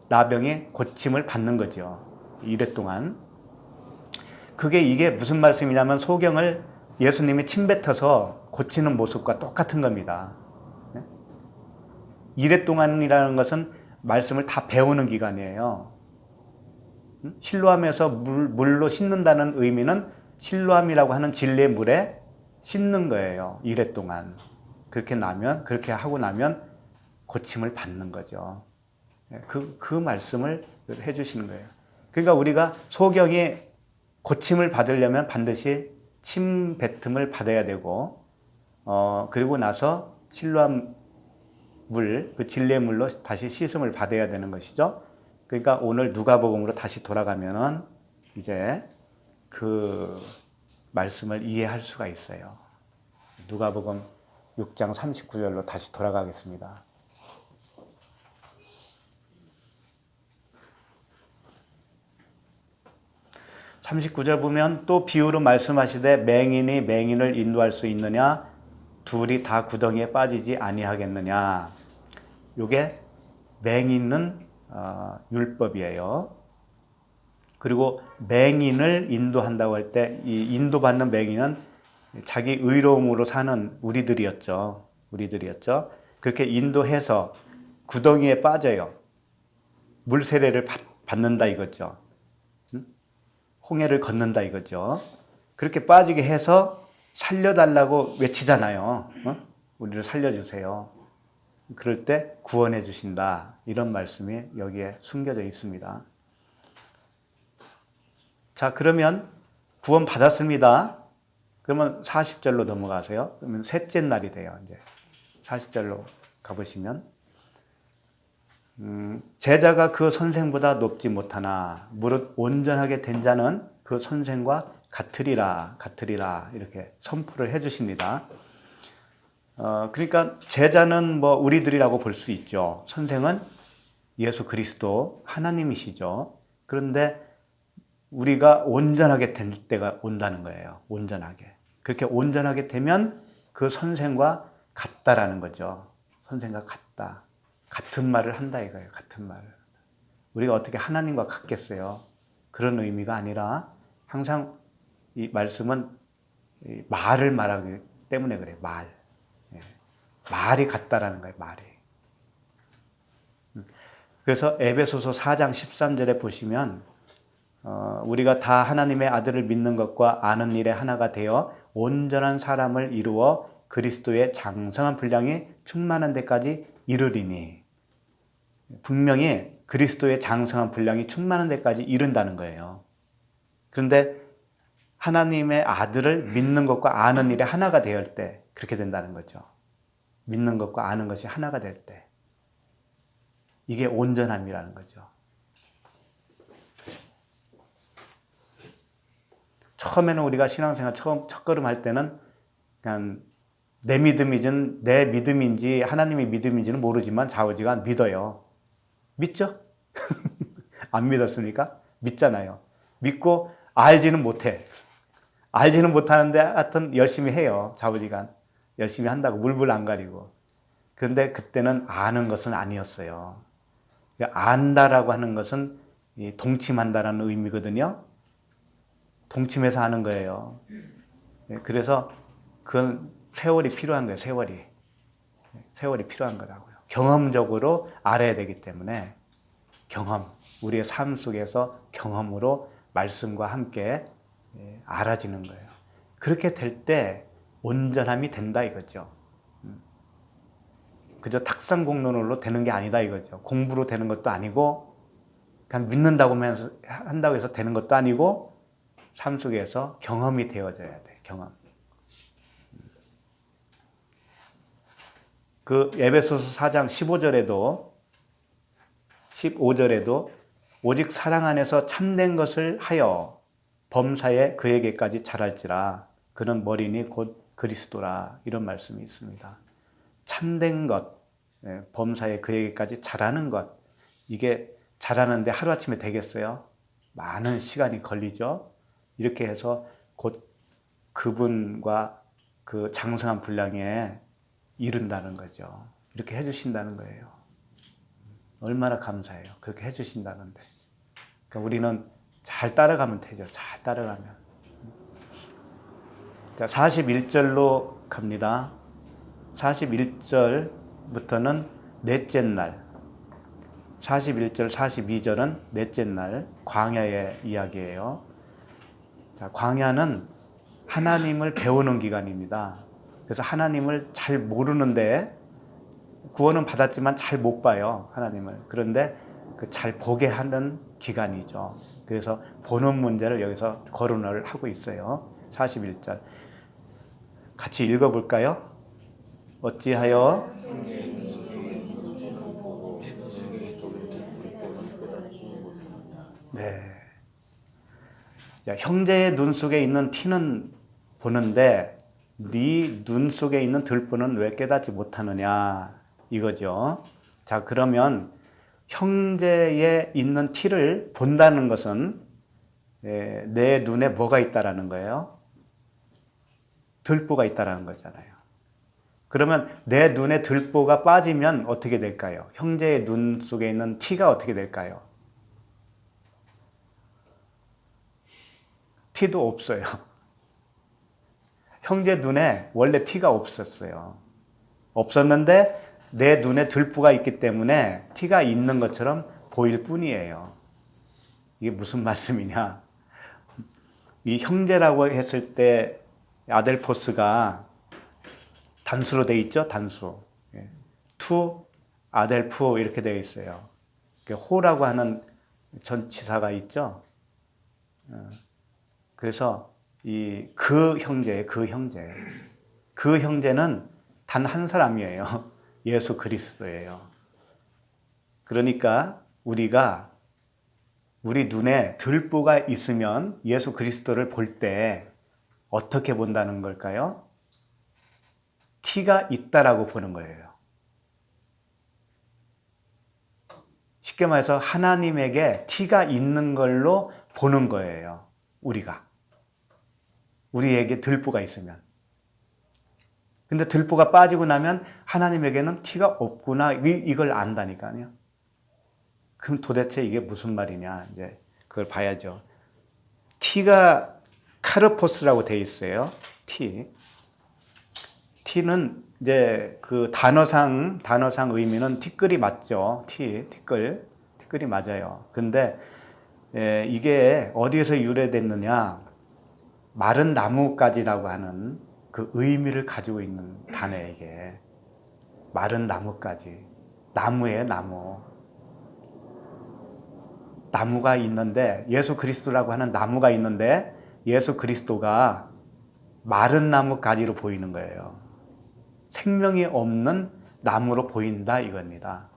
나병이 고침을 받는 거죠. 이랫동안. 이게 무슨 말씀이냐면 소경을 예수님이 침 뱉어서 고치는 모습과 똑같은 겁니다. 이랫동안이라는 것은 말씀을 다 배우는 기간이에요. 실로암에서 물로 씻는다는 의미는 실로암이라고 하는 진리의 물에 씻는 거예요. 이랫동안. 그렇게 하고 나면 고침을 받는 거죠. 그 말씀을 해주시는 거예요. 그러니까 우리가 소경이 고침을 받으려면 반드시 침 뱉음을 받아야 되고, 그리고 나서 실로암 물, 그 진리의 물로 다시 씻음을 받아야 되는 것이죠. 그러니까 오늘 누가복음으로 다시 돌아가면은 이제 그 말씀을 이해할 수가 있어요. 누가복음 6장 39절로 다시 돌아가겠습니다. (39절) 보면 또 비유로 말씀하시되 맹인이 맹인을 인도할 수 있느냐 둘이 다 구덩이에 빠지지 아니하겠느냐. 요게 맹인은 율법이에요. 그리고 맹인을 인도한다고 할 때 이 인도받는 맹인은 자기 의로움으로 사는 우리들이었죠. 그렇게 인도해서 구덩이에 빠져요. 물 세례를 받는다 이거죠. 홍해를 걷는다 이거죠. 그렇게 빠지게 해서 살려달라고 외치잖아요. 우리를 살려주세요. 그럴 때 구원해 주신다. 이런 말씀이 여기에 숨겨져 있습니다. 자, 그러면 구원 받았습니다. 그러면 40절로 넘어가세요. 그러면 셋째 날이 돼요. 이제 40절로 가보시면 제자가 그 선생보다 높지 못하나 무릇 온전하게 된 자는 그 선생과 같으리라 이렇게 선포를 해 주십니다. 그러니까 제자는 뭐 우리들이라고 볼 수 있죠. 선생은 예수 그리스도 하나님이시죠. 그런데 우리가 온전하게 될 때가 온다는 거예요. 온전하게. 그렇게 온전하게 되면 그 선생과 같다라는 거죠. 선생과 같다. 같은 말을 한다 이거예요. 같은 말을. 우리가 어떻게 하나님과 같겠어요? 그런 의미가 아니라 항상 이 말씀은 말을 말하기 때문에 그래요. 말. 말이 같다라는 거예요. 말이. 그래서 에베소서 4장 13절에 보시면 우리가 다 하나님의 아들을 믿는 것과 아는 일에 하나가 되어 온전한 사람을 이루어 그리스도의 장성한 분량이 충만한 데까지 이르리니 분명히 그리스도의 장성한 분량이 충만한 데까지 이른다는 거예요. 그런데 하나님의 아들을 믿는 것과 아는 일에 하나가 되을 때 그렇게 된다는 거죠. 믿는 것과 아는 것이 하나가 될 때 이게 온전함이라는 거죠. 처음에는 우리가 신앙생활 첫걸음 할 때는 그냥 내 믿음인지 하나님의 믿음인지는 모르지만 좌우지간 믿어요. 믿죠? 안 믿었습니까? 믿잖아요. 믿고 알지는 못해. 알지는 못하는데 하여튼 열심히 해요. 좌우지간. 열심히 한다고 물불 안 가리고. 그런데 그때는 아는 것은 아니었어요. 안다라고 하는 것은 동침한다라는 의미거든요. 동침해서 하는 거예요. 그래서 그건 세월이 필요한 거예요. 세월이 필요한 거라고요. 경험적으로 알아야 되기 때문에 우리의 삶 속에서 경험으로 말씀과 함께 알아지는 거예요. 그렇게 될 때 온전함이 된다 이거죠. 그저 탁상공론으로 되는 게 아니다 이거죠. 공부로 되는 것도 아니고 그냥 믿는다고 한다고 해서 되는 것도 아니고 삶 속에서 경험이 되어져야 돼. 경험. 그 에베소서 4장 15절에도 오직 사랑 안에서 참된 것을 하여 범사에 그에게까지 자랄지라 그는 머리니 곧 그리스도라 이런 말씀이 있습니다. 참된 것, 범사에 그에게까지 자라는 것 이게 자라는데 하루아침에 되겠어요? 많은 시간이 걸리죠. 이렇게 해서 곧 그분과 그 장성한 분량에 이른다는 거죠. 이렇게 해주신다는 거예요. 얼마나 감사해요. 그렇게 해주신다는데. 그러니까 우리는 잘 따라가면 되죠. 잘 따라가면. 자, 41절로 갑니다. 41절부터는 넷째 날. 41절, 42절은 넷째 날 광야의 이야기예요. 자, 광야는 하나님을 배우는 기간입니다. 그래서 하나님을 잘 모르는데 구원은 받았지만 잘 못 봐요. 하나님을. 그런데 그 잘 보게 하는 기간이죠. 그래서 보는 문제를 여기서 거론을 하고 있어요. 41절. 같이 읽어볼까요? 어찌하여 네. 자, 형제의 눈 속에 있는 티는 보는데 네 눈 속에 있는 들보는 왜 깨닫지 못하느냐 이거죠. 자, 그러면 형제에 있는 티를 본다는 것은 내 눈에 뭐가 있다라는 거예요? 들보가 있다라는 거잖아요. 그러면 내 눈에 들보가 빠지면 어떻게 될까요? 형제의 눈 속에 있는 티가 어떻게 될까요? 티도 없어요. 형제 눈에 원래 티가 없었어요. 없었는데 내 눈에 들보가 있기 때문에 티가 있는 것처럼 보일 뿐이에요. 이게 무슨 말씀이냐? 이 형제라고 했을 때 아델포스가 단수로 돼 있죠? 단수. 투, 아델푸 이렇게 되어 있어요. 호라고 하는 전치사가 있죠? 그래서 그 형제는 단 한 사람이에요. 예수 그리스도예요. 그러니까 우리 눈에 들보가 있으면 예수 그리스도를 볼 때 어떻게 본다는 걸까요? 티가 있다라고 보는 거예요. 쉽게 말해서 하나님에게 티가 있는 걸로 보는 거예요. 우리에게 들보가 있으면. 근데 들보가 빠지고 나면 하나님에게는 티가 없구나 이걸 안다니까요. 그럼 도대체 이게 무슨 말이냐 이제 그걸 봐야죠. 티가 카르포스라고 돼 있어요. 티는 이제 그 단어상 의미는 티끌이 맞죠. 티끌이 맞아요. 근데 이게 어디에서 유래됐느냐? 마른 나뭇가지라고 하는 그 의미를 가지고 있는 단어에게 마른 나뭇가지, 나무예요, 나무가 있는데 예수 그리스도라고 하는 나무가 있는데 예수 그리스도가 마른 나뭇가지로 보이는 거예요. 생명이 없는 나무로 보인다 이겁니다.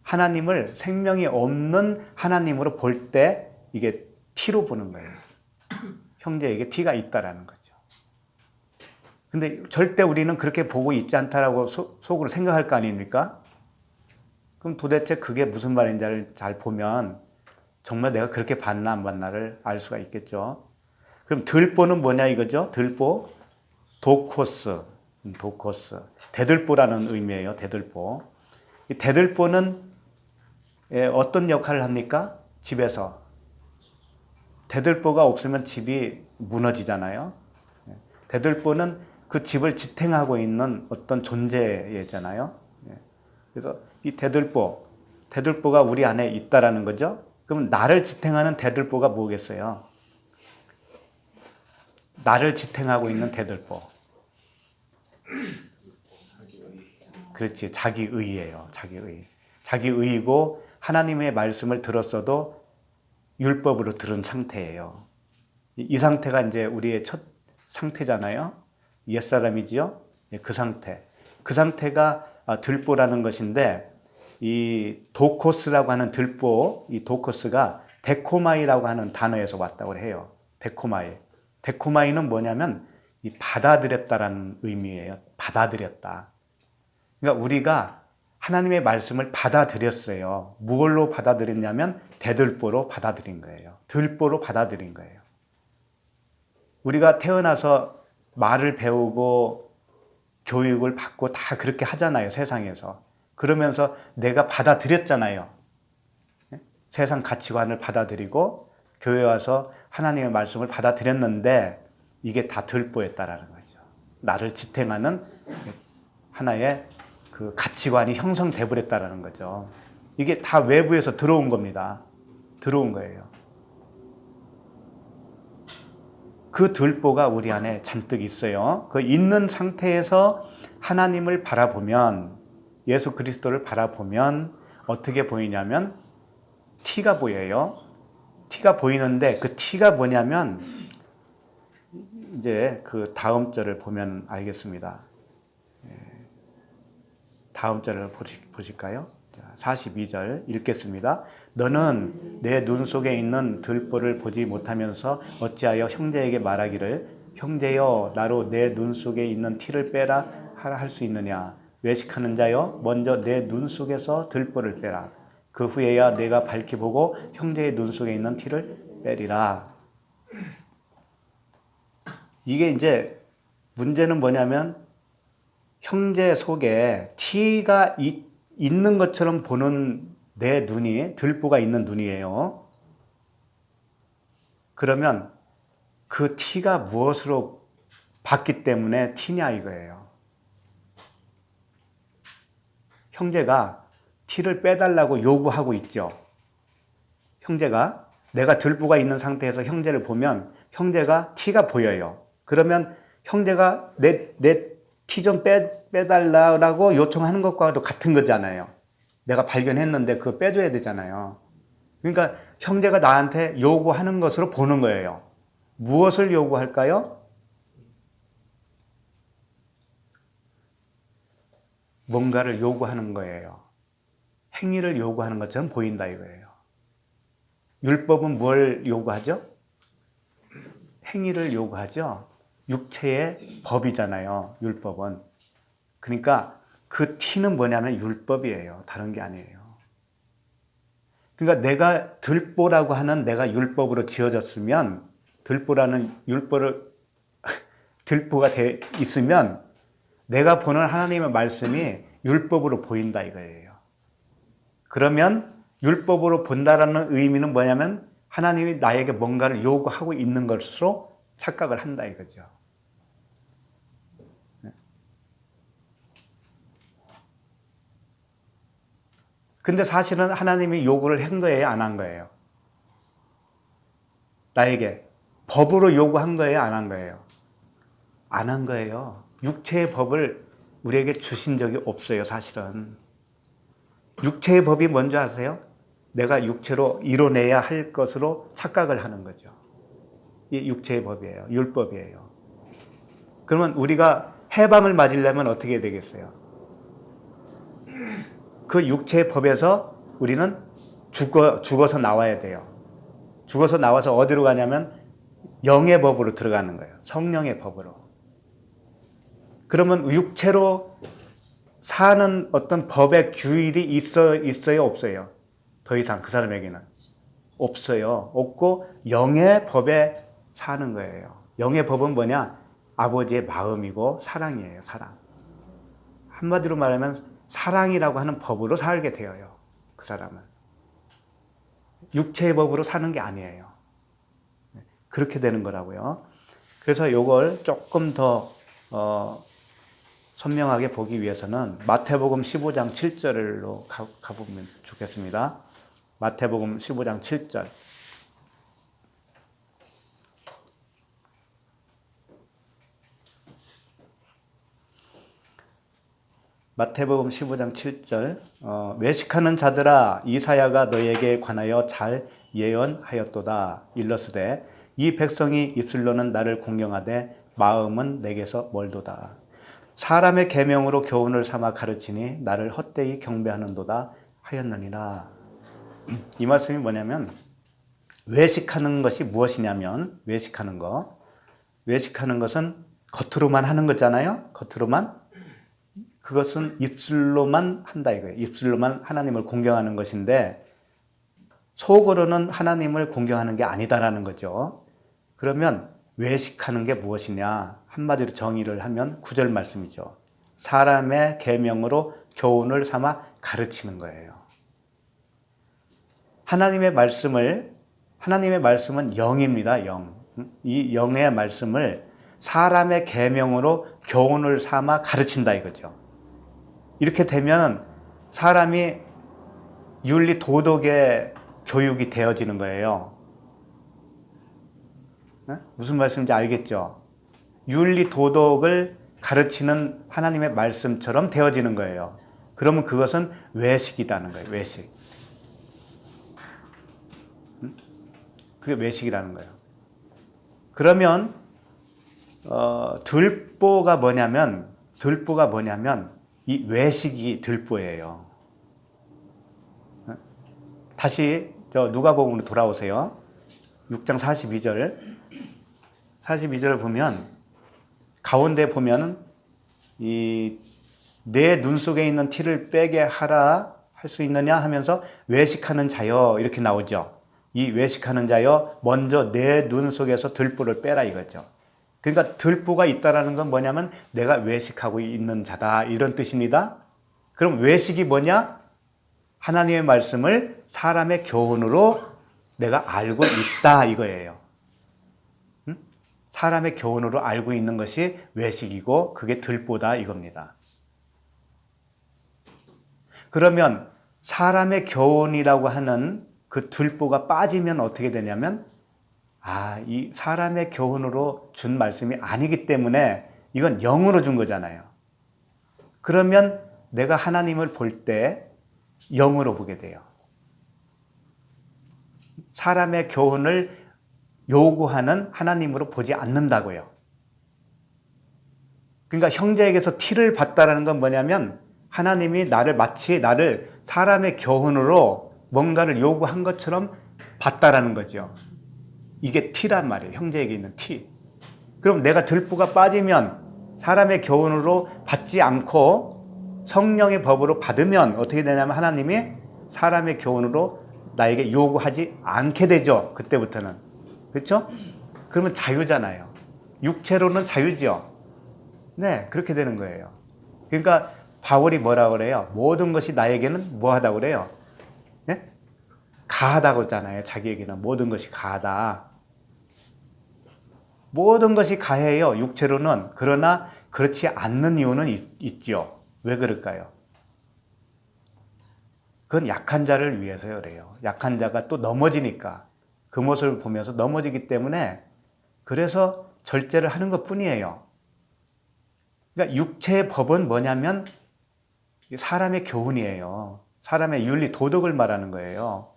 하나님을 생명이 없는 하나님으로 볼 때 이게 티로 보는 거예요. 형제에게 티가 있다라는 거죠. 근데 절대 우리는 그렇게 보고 있지 않다라고 속으로 생각할 거 아닙니까? 그럼 도대체 그게 무슨 말인지를 잘 보면 정말 내가 그렇게 봤나 안 봤나를 알 수가 있겠죠. 그럼 들보는 뭐냐 이거죠? 들보, 도코스. 대들보라는 의미예요. 대들보. 이 대들보는 어떤 역할을 합니까? 집에서. 대들보가 없으면 집이 무너지잖아요. 대들보는 그 집을 지탱하고 있는 어떤 존재잖아요. 그래서 이 대들보가 우리 안에 있다라는 거죠. 그럼 나를 지탱하는 대들보가 뭐겠어요? 나를 지탱하고 있는 대들보. 그렇지, 자기의예요. 자기의이고 하나님의 말씀을 들었어도 율법으로 들은 상태예요. 이 상태가 이제 우리의 첫 상태잖아요. 옛사람이지요. 그 상태가 들보라는 것인데 이 도코스라고 하는 들보, 이 도코스가 데코마이라고 하는 단어에서 왔다고 해요. 데코마이는 뭐냐면 이 받아들였다라는 의미예요. 받아들였다. 그러니까 우리가 하나님의 말씀을 받아들였어요. 무엇로 받아들였냐면 대들보로 받아들인 거예요. 들보로 받아들인 거예요. 우리가 태어나서 말을 배우고 교육을 받고 다 그렇게 하잖아요. 세상에서. 그러면서 내가 받아들였잖아요. 세상 가치관을 받아들이고 교회 와서 하나님의 말씀을 받아들였는데 이게 다 들보였다라는 거죠. 나를 지탱하는 하나의 그 가치관이 형성돼 버렸다라는 거죠. 이게 다 외부에서 들어온 겁니다. 들어온 거예요. 그 들보가 우리 안에 잔뜩 있어요. 그 있는 상태에서 하나님을 바라보면, 예수 그리스도를 바라보면 어떻게 보이냐면 티가 보여요. 티가 보이는데 그 티가 뭐냐면 이제 그 다음 절을 보면 알겠습니다. 다음 절을 보실까요? 42절 읽겠습니다. 너는 내 눈 속에 있는 들보를 보지 못하면서 어찌하여 형제에게 말하기를 형제여 나로 내 눈 속에 있는 티를 빼라 하라 할 수 있느냐. 외식하는 자여 먼저 내 눈 속에서 들보를 빼라. 그 후에야 내가 밝히 보고 형제의 눈 속에 있는 티를 빼리라. 이게 이제 문제는 뭐냐면 형제 속에 티가 있는 것처럼 보는 내 눈이 들보가 있는 눈이에요. 그러면 그 티가 무엇으로 봤기 때문에 티냐 이거예요. 형제가 티를 빼달라고 요구하고 있죠. 형제가 내가 들보가 있는 상태에서 형제를 보면 형제가 티가 보여요. 그러면 형제가 내 티 좀 빼달라고 요청하는 것과도 같은 거잖아요. 내가 발견했는데 그거 빼줘야 되잖아요. 그러니까 형제가 나한테 요구하는 것으로 보는 거예요. 무엇을 요구할까요? 뭔가를 요구하는 거예요. 행위를 요구하는 것처럼 보인다 이거예요. 율법은 뭘 요구하죠? 행위를 요구하죠. 육체의 법이잖아요. 율법은. 그러니까 그 티는 뭐냐면 율법이에요. 다른 게 아니에요. 그러니까 내가 들보라고 하는 내가 율법으로 지어졌으면 들보라는 율법을 들보가 돼 있으면 내가 보는 하나님의 말씀이 율법으로 보인다 이거예요. 그러면 율법으로 본다라는 의미는 뭐냐면 하나님이 나에게 뭔가를 요구하고 있는 것으로 착각을 한다 이거죠. 근데 사실은 하나님이 요구를 한 거예요, 안 한 거예요? 나에게 법으로 요구한 거예요, 안 한 거예요? 안 한 거예요. 육체의 법을 우리에게 주신 적이 없어요, 사실은. 육체의 법이 뭔지 아세요? 내가 육체로 이뤄내야 할 것으로 착각을 하는 거죠. 이 육체의 법이에요. 율법이에요. 그러면 우리가 해방을 맞으려면 어떻게 되겠어요? 그 육체의 법에서 우리는 죽어서 나와야 돼요. 죽어서 나와서 어디로 가냐면 영의 법으로 들어가는 거예요. 성령의 법으로. 그러면 육체로 사는 어떤 법의 규율이 있어요, 없어요? 더 이상 그 사람에게는 없어요. 없고 영의 법에 사는 거예요. 영의 법은 뭐냐? 아버지의 마음이고 사랑이에요. 사랑. 한마디로 말하면 사랑이라고 하는 법으로 살게 되어요. 그 사람은. 육체의 법으로 사는 게 아니에요. 그렇게 되는 거라고요. 그래서 이걸 조금 더 선명하게 보기 위해서는 마태복음 15장 7절로 가보면 좋겠습니다. 마태복음 15장 7절. 마태복음 15장 7절. 외식하는 자들아 이사야가 너에게 관하여 잘 예언하였도다. 일러스되 이 백성이 입술로는 나를 공경하되 마음은 내게서 멀도다. 사람의 계명으로 교훈을 삼아 가르치니 나를 헛되이 경배하는도다 하였느니라. 이 말씀이 뭐냐면 외식하는 것이 무엇이냐면 외식하는 것은 겉으로만 하는 거잖아요. 겉으로만. 그것은 입술로만 한다 이거예요. 입술로만 하나님을 공경하는 것인데 속으로는 하나님을 공경하는 게 아니다라는 거죠. 그러면 외식하는 게 무엇이냐? 한마디로 정의를 하면 9절 말씀이죠. 사람의 계명으로 교훈을 삼아 가르치는 거예요. 하나님의 말씀은 영입니다. 영. 이 영의 말씀을 사람의 계명으로 교훈을 삼아 가르친다 이거죠. 이렇게 되면 사람이 윤리 도덕의 교육이 되어지는 거예요. 무슨 말씀인지 알겠죠? 윤리 도덕을 가르치는 하나님의 말씀처럼 되어지는 거예요. 그러면 그것은 외식이라는 거예요. 외식. 그게 외식이라는 거예요. 그러면 들보가 뭐냐면 이 외식이 들보예요. 다시 누가복음으로 돌아오세요. 6장 42절을 보면 가운데 보면 내 눈 속에 있는 티를 빼게 하라 할 수 있느냐 하면서 외식하는 자여 이렇게 나오죠. 이 외식하는 자여 먼저 내 눈 속에서 들보를 빼라 이거죠. 그러니까 들보가 있다라는 건 뭐냐면 내가 외식하고 있는 자다 이런 뜻입니다. 그럼 외식이 뭐냐? 하나님의 말씀을 사람의 교훈으로 내가 알고 있다 이거예요. 사람의 교훈으로 알고 있는 것이 외식이고 그게 들보다 이겁니다. 그러면 사람의 교훈이라고 하는 그 들보가 빠지면 어떻게 되냐면 이 사람의 교훈으로 준 말씀이 아니기 때문에 이건 영으로 준 거잖아요. 그러면 내가 하나님을 볼 때 영으로 보게 돼요. 사람의 교훈을 요구하는 하나님으로 보지 않는다고요. 그러니까 형제에게서 티를 봤다는 건 뭐냐면 하나님이 마치 나를 사람의 교훈으로 뭔가를 요구한 것처럼 봤다라는 거죠. 이게 티란 말이에요. 형제에게 있는 티. 그럼 내가 들보가 빠지면 사람의 교훈으로 받지 않고 성령의 법으로 받으면 어떻게 되냐면 하나님이 사람의 교훈으로 나에게 요구하지 않게 되죠. 그때부터는. 그렇죠? 그러면 자유잖아요. 육체로는 자유죠. 네, 그렇게 되는 거예요. 그러니까 바울이 뭐라고 그래요? 모든 것이 나에게는 뭐하다고 그래요? 네? 가하다고 했잖아요. 자기에게는 모든 것이 가하다. 모든 것이 가해요. 육체로는. 그러나 그렇지 않는 이유는 있죠. 왜 그럴까요? 그건 약한 자를 위해서요. 그래요. 약한 자가 또 넘어지니까 그 모습을 보면서 넘어지기 때문에 그래서 절제를 하는 것 뿐이에요. 그러니까 육체의 법은 뭐냐면 사람의 교훈이에요. 사람의 윤리, 도덕을 말하는 거예요.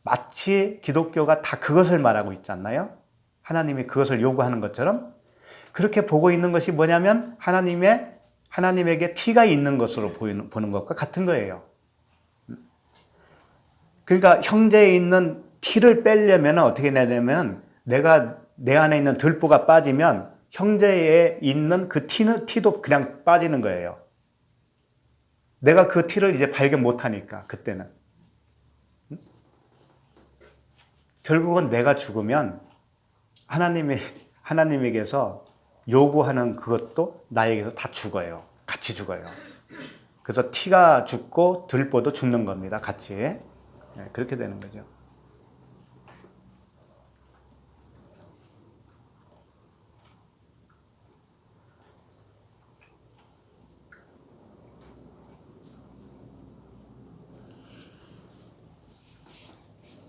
마치 기독교가 다 그것을 말하고 있지 않나요? 하나님이 그것을 요구하는 것처럼 그렇게 보고 있는 것이 뭐냐면 하나님에게 티가 있는 것으로 보는 것과 같은 거예요. 그러니까 형제에 있는 티를 빼려면 어떻게 되냐면 내가 내 안에 있는 들보가 빠지면 형제에 있는 그 티도 그냥 빠지는 거예요. 내가 그 티를 이제 발견 못하니까 그때는. 결국은 내가 죽으면 하나님에게서 요구하는 그것도 나에게서 다 죽어요. 같이 죽어요. 그래서 티가 죽고 들보도 죽는 겁니다. 같이. 네, 그렇게 되는 거죠.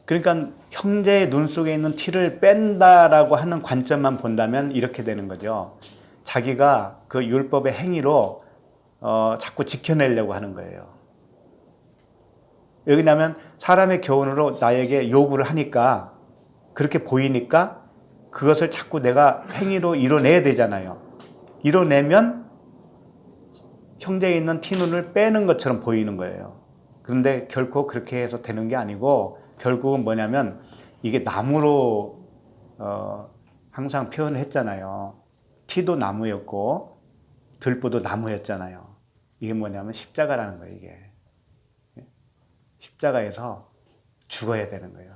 그러니까 형제의 눈 속에 있는 티를 뺀다라고 하는 관점만 본다면 이렇게 되는 거죠. 자기가 그 율법의 행위로 자꾸 지켜내려고 하는 거예요. 왜냐하면 사람의 교훈으로 나에게 요구를 하니까 그렇게 보이니까 그것을 자꾸 내가 행위로 이뤄내야 되잖아요. 이뤄내면 형제에 있는 티눈을 빼는 것처럼 보이는 거예요. 그런데 결코 그렇게 해서 되는 게 아니고 결국은 뭐냐면 이게 나무로 항상 표현했잖아요. 티도 나무였고 들보도 나무였잖아요. 이게 뭐냐면 십자가라는 거예요. 이게 십자가에서 죽어야 되는 거예요.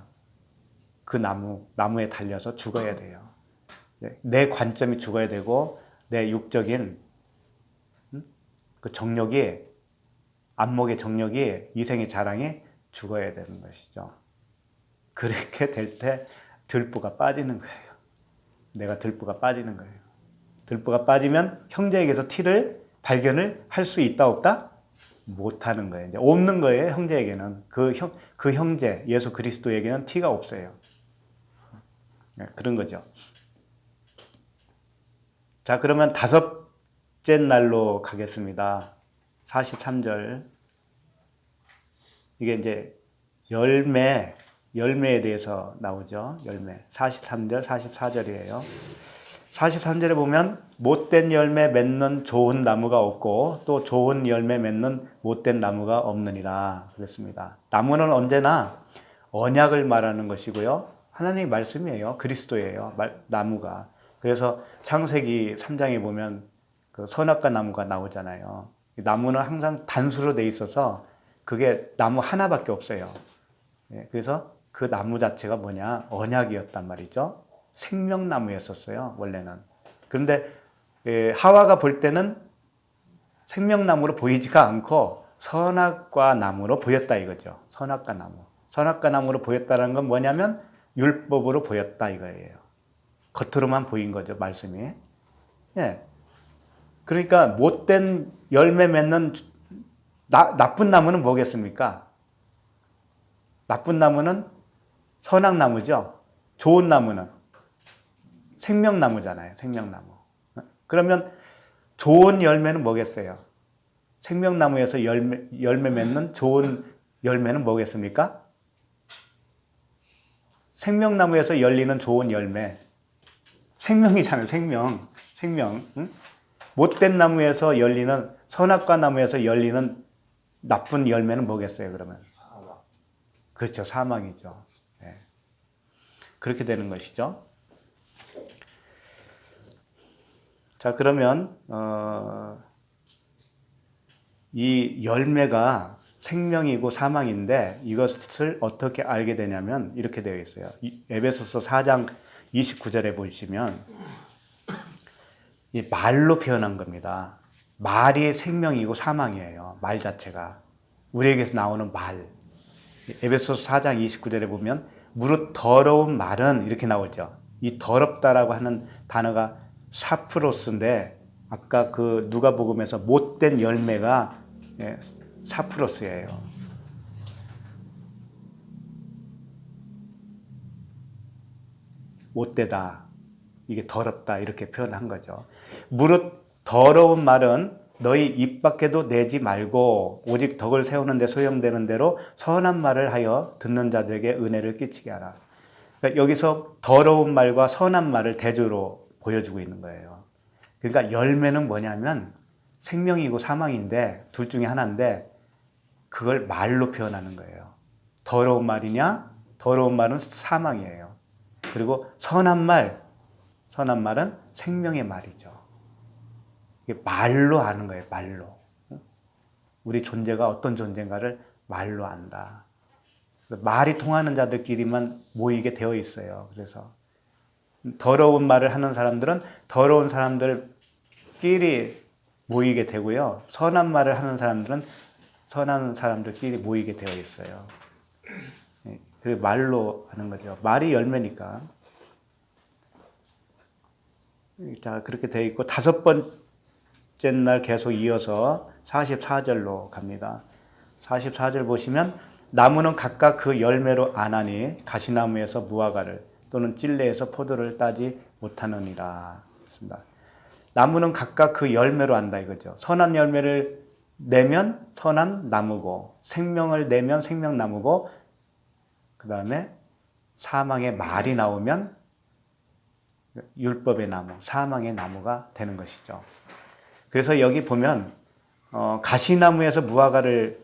그 나무에 달려서 죽어야 돼요. 내 관점이 죽어야 되고 내 육적인 그 정욕이 안목의 정욕이 이생의 자랑이 죽어야 되는 것이죠. 그렇게 될 때 들보가 빠지는 거예요. 내가 들보가 빠지는 거예요. 들보가 빠지면 형제에게서 티를 발견을 할 수 있다 없다? 못하는 거예요. 이제 없는 거예요. 형제에게는 그 형제 예수 그리스도에게는 티가 없어요. 그런 거죠. 자, 그러면 다섯째 날로 가겠습니다. 43절. 이게 이제 열매에 대해서 나오죠. 열매. 43절, 44절이에요. 43절에 보면 못된 열매 맺는 좋은 나무가 없고 또 좋은 열매 맺는 못된 나무가 없느니라 그랬습니다. 나무는 언제나 언약을 말하는 것이고요. 하나님의 말씀이에요. 그리스도예요. 나무가. 그래서 창세기 3장에 보면 그 선악과 나무가 나오잖아요. 나무는 항상 단수로 돼 있어서 그게 나무 하나밖에 없어요. 그래서 그 나무 자체가 뭐냐? 언약이었단 말이죠. 생명나무였었어요. 원래는. 그런데 하와가 볼 때는 생명나무로 보이지가 않고 선악과 나무로 보였다 이거죠. 선악과 나무. 선악과 나무로 보였다는 건 뭐냐면 율법으로 보였다 이거예요. 겉으로만 보인 거죠. 말씀이. 예. 그러니까 못된 열매 맺는 나쁜 나무는 뭐겠습니까? 나쁜 나무는 선악나무죠. 좋은 나무는 생명나무잖아요. 생명나무. 그러면 좋은 열매는 뭐겠어요? 생명나무에서 열매 맺는 좋은 열매는 뭐겠습니까? 생명나무에서 열리는 좋은 열매. 생명이잖아요. 생명. 응? 못된 나무에서 열리는, 선악과 나무에서 열리는 나쁜 열매는 뭐겠어요, 그러면? 사망. 그렇죠. 사망이죠. 네. 그렇게 되는 것이죠. 자, 그러면 이 열매가 생명이고 사망인데 이것을 어떻게 알게 되냐면 이렇게 되어 있어요. 에베소서 4장 29절에 보시면 이 말로 표현한 겁니다. 말이 생명이고 사망이에요. 말 자체가. 우리에게서 나오는 말. 에베소서 4장 29절에 보면 무릇 더러운 말은 이렇게 나오죠. 이 더럽다라고 하는 단어가 사프로스인데 아까 그 누가복음에서 못된 열매가 사프로스예요. 못되다. 이게 더럽다. 이렇게 표현한 거죠. 무릇 더러운 말은 너희 입 밖에도 내지 말고 오직 덕을 세우는 데 소용되는 대로 선한 말을 하여 듣는 자들에게 은혜를 끼치게 하라. 그러니까 여기서 더러운 말과 선한 말을 대조로 보여주고 있는 거예요. 그러니까 열매는 뭐냐면 생명이고 사망인데 둘 중에 하나인데 그걸 말로 표현하는 거예요. 더러운 말이냐? 더러운 말은 사망이에요. 그리고 선한 말은 생명의 말이죠. 이게 말로 아는 거예요. 말로. 우리 존재가 어떤 존재인가를 말로 안다. 말이 통하는 자들끼리만 모이게 되어 있어요. 그래서 더러운 말을 하는 사람들은 더러운 사람들끼리 모이게 되고요. 선한 말을 하는 사람들은 선한 사람들끼리 모이게 되어 있어요. 그리고 말로 하는 거죠. 말이 열매니까. 자, 그렇게 되어 있고 다섯 번째 날 계속 이어서 44절로 갑니다. 44절 보시면 나무는 각각 그 열매로 아나니 가시나무에서 무화과를 또는 찔레에서 포도를 따지 못하느니라. 했습니다. 나무는 각각 그 열매로 안다 이거죠. 선한 열매를 내면 선한 나무고 생명을 내면 생명나무고 그 다음에 사망의 말이 나오면 율법의 나무, 사망의 나무가 되는 것이죠. 그래서 여기 보면 가시나무에서 무화과를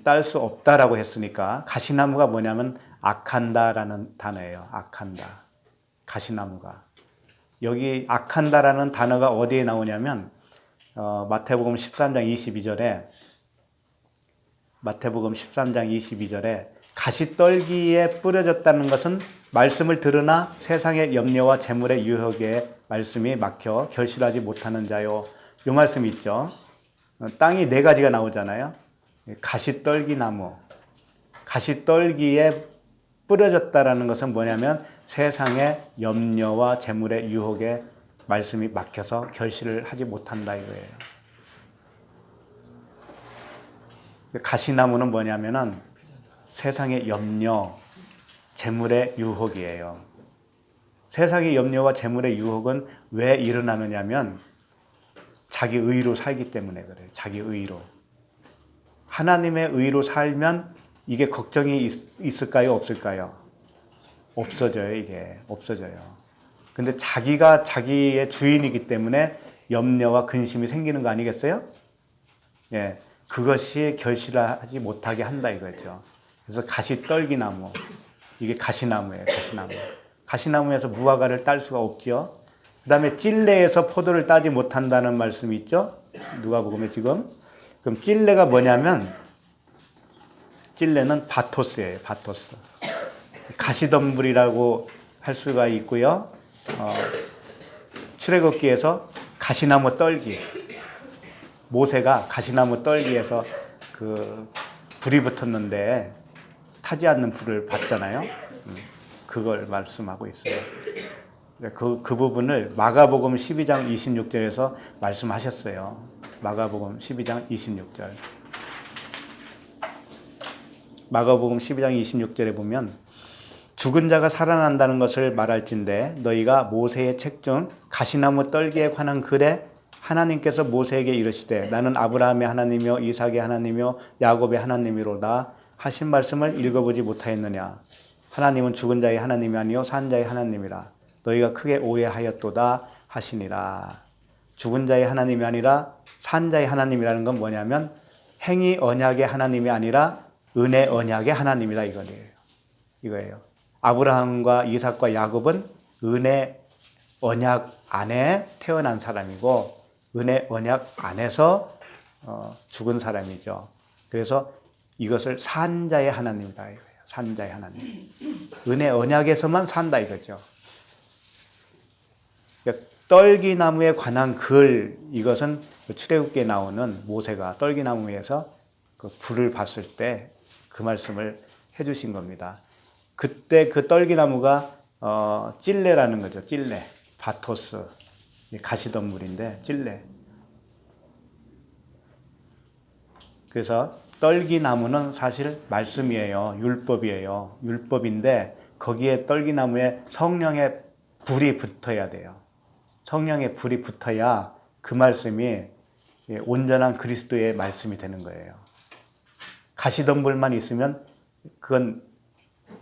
딸 수 없다라고 했으니까 가시나무가 뭐냐면 악한다라는 단어예요. 악한다. 가시나무가. 여기 악한다라는 단어가 어디에 나오냐면 마태복음 13장 22절에 가시떨기에 뿌려졌다는 것은 말씀을 들으나 세상의 염려와 재물의 유혹에 말씀이 막혀 결실하지 못하는 자요. 이 말씀이 있죠. 땅이 네 가지가 나오잖아요. 가시떨기 나무. 가시떨기에 뿌려졌다라는 것은 뭐냐면 세상의 염려와 재물의 유혹에 말씀이 막혀서 결실을 하지 못한다 이거예요. 가시나무는 뭐냐면은 세상의 염려, 재물의 유혹이에요. 세상의 염려와 재물의 유혹은 왜 일어나느냐면 자기 의로 살기 때문에 그래요. 자기 의로. 하나님의 의로 살면 이게 걱정이 있을까요? 없을까요? 없어져요. 이게 없어져요. 근데 자기가 자기의 주인이기 때문에 염려와 근심이 생기는 거 아니겠어요? 예, 그것이 결실하지 못하게 한다 이거죠. 그래서 가시떨기나무, 이게 가시나무예요. 가시나무. 가시나무에서 무화과를 딸 수가 없죠. 그 다음에 찔레에서 포도를 따지 못한다는 말씀이 있죠. 누가복음에 지금. 그럼 찔레가 뭐냐면 찔레는 바토스예요. 바토스. 가시덤불이라고 할 수가 있고요. 출애굽기에서 가시나무 떨기. 모세가 가시나무 떨기에서 그 불이 붙었는데 타지 않는 불을 봤잖아요. 그걸 말씀하고 있어요. 그 부분을 마가복음 12장 26절에서 말씀하셨어요. 마가복음 12장 26절. 마가복음 12장 26절에 보면 죽은 자가 살아난다는 것을 말할진대 너희가 모세의 책 중 가시나무 떨기에 관한 글에 하나님께서 모세에게 이르시되 나는 아브라함의 하나님이요 이삭의 하나님이요 야곱의 하나님이로다 하신 말씀을 읽어보지 못하였느냐. 하나님은 죽은 자의 하나님이 아니요 산 자의 하나님이라 너희가 크게 오해하였도다 하시니라. 죽은 자의 하나님이 아니라 산 자의 하나님이라는 건 뭐냐면 행위 언약의 하나님이 아니라 은혜 언약의 하나님이다 이거예요. 아브라함과 이삭과 야곱은 은혜 언약 안에 태어난 사람이고 은혜 언약 안에서 죽은 사람이죠. 그래서 이것을 산자의 하나님이다 이거예요. 산자의 하나님. 은혜 언약에서만 산다 이거죠. 그러니까 떨기나무에 관한 글, 이것은 출애굽기에 나오는 모세가 떨기나무에서 그 불을 봤을 때 그 말씀을 해주신 겁니다. 그때 그 떨기나무가 찔레라는 거죠. 찔레, 바토스, 가시덤불인데 찔레. 그래서 떨기나무는 사실 말씀이에요. 율법이에요. 율법인데 거기에 떨기나무에 성령의 불이 붙어야 돼요. 성령의 불이 붙어야 그 말씀이 온전한 그리스도의 말씀이 되는 거예요. 가시덤불만 있으면 그건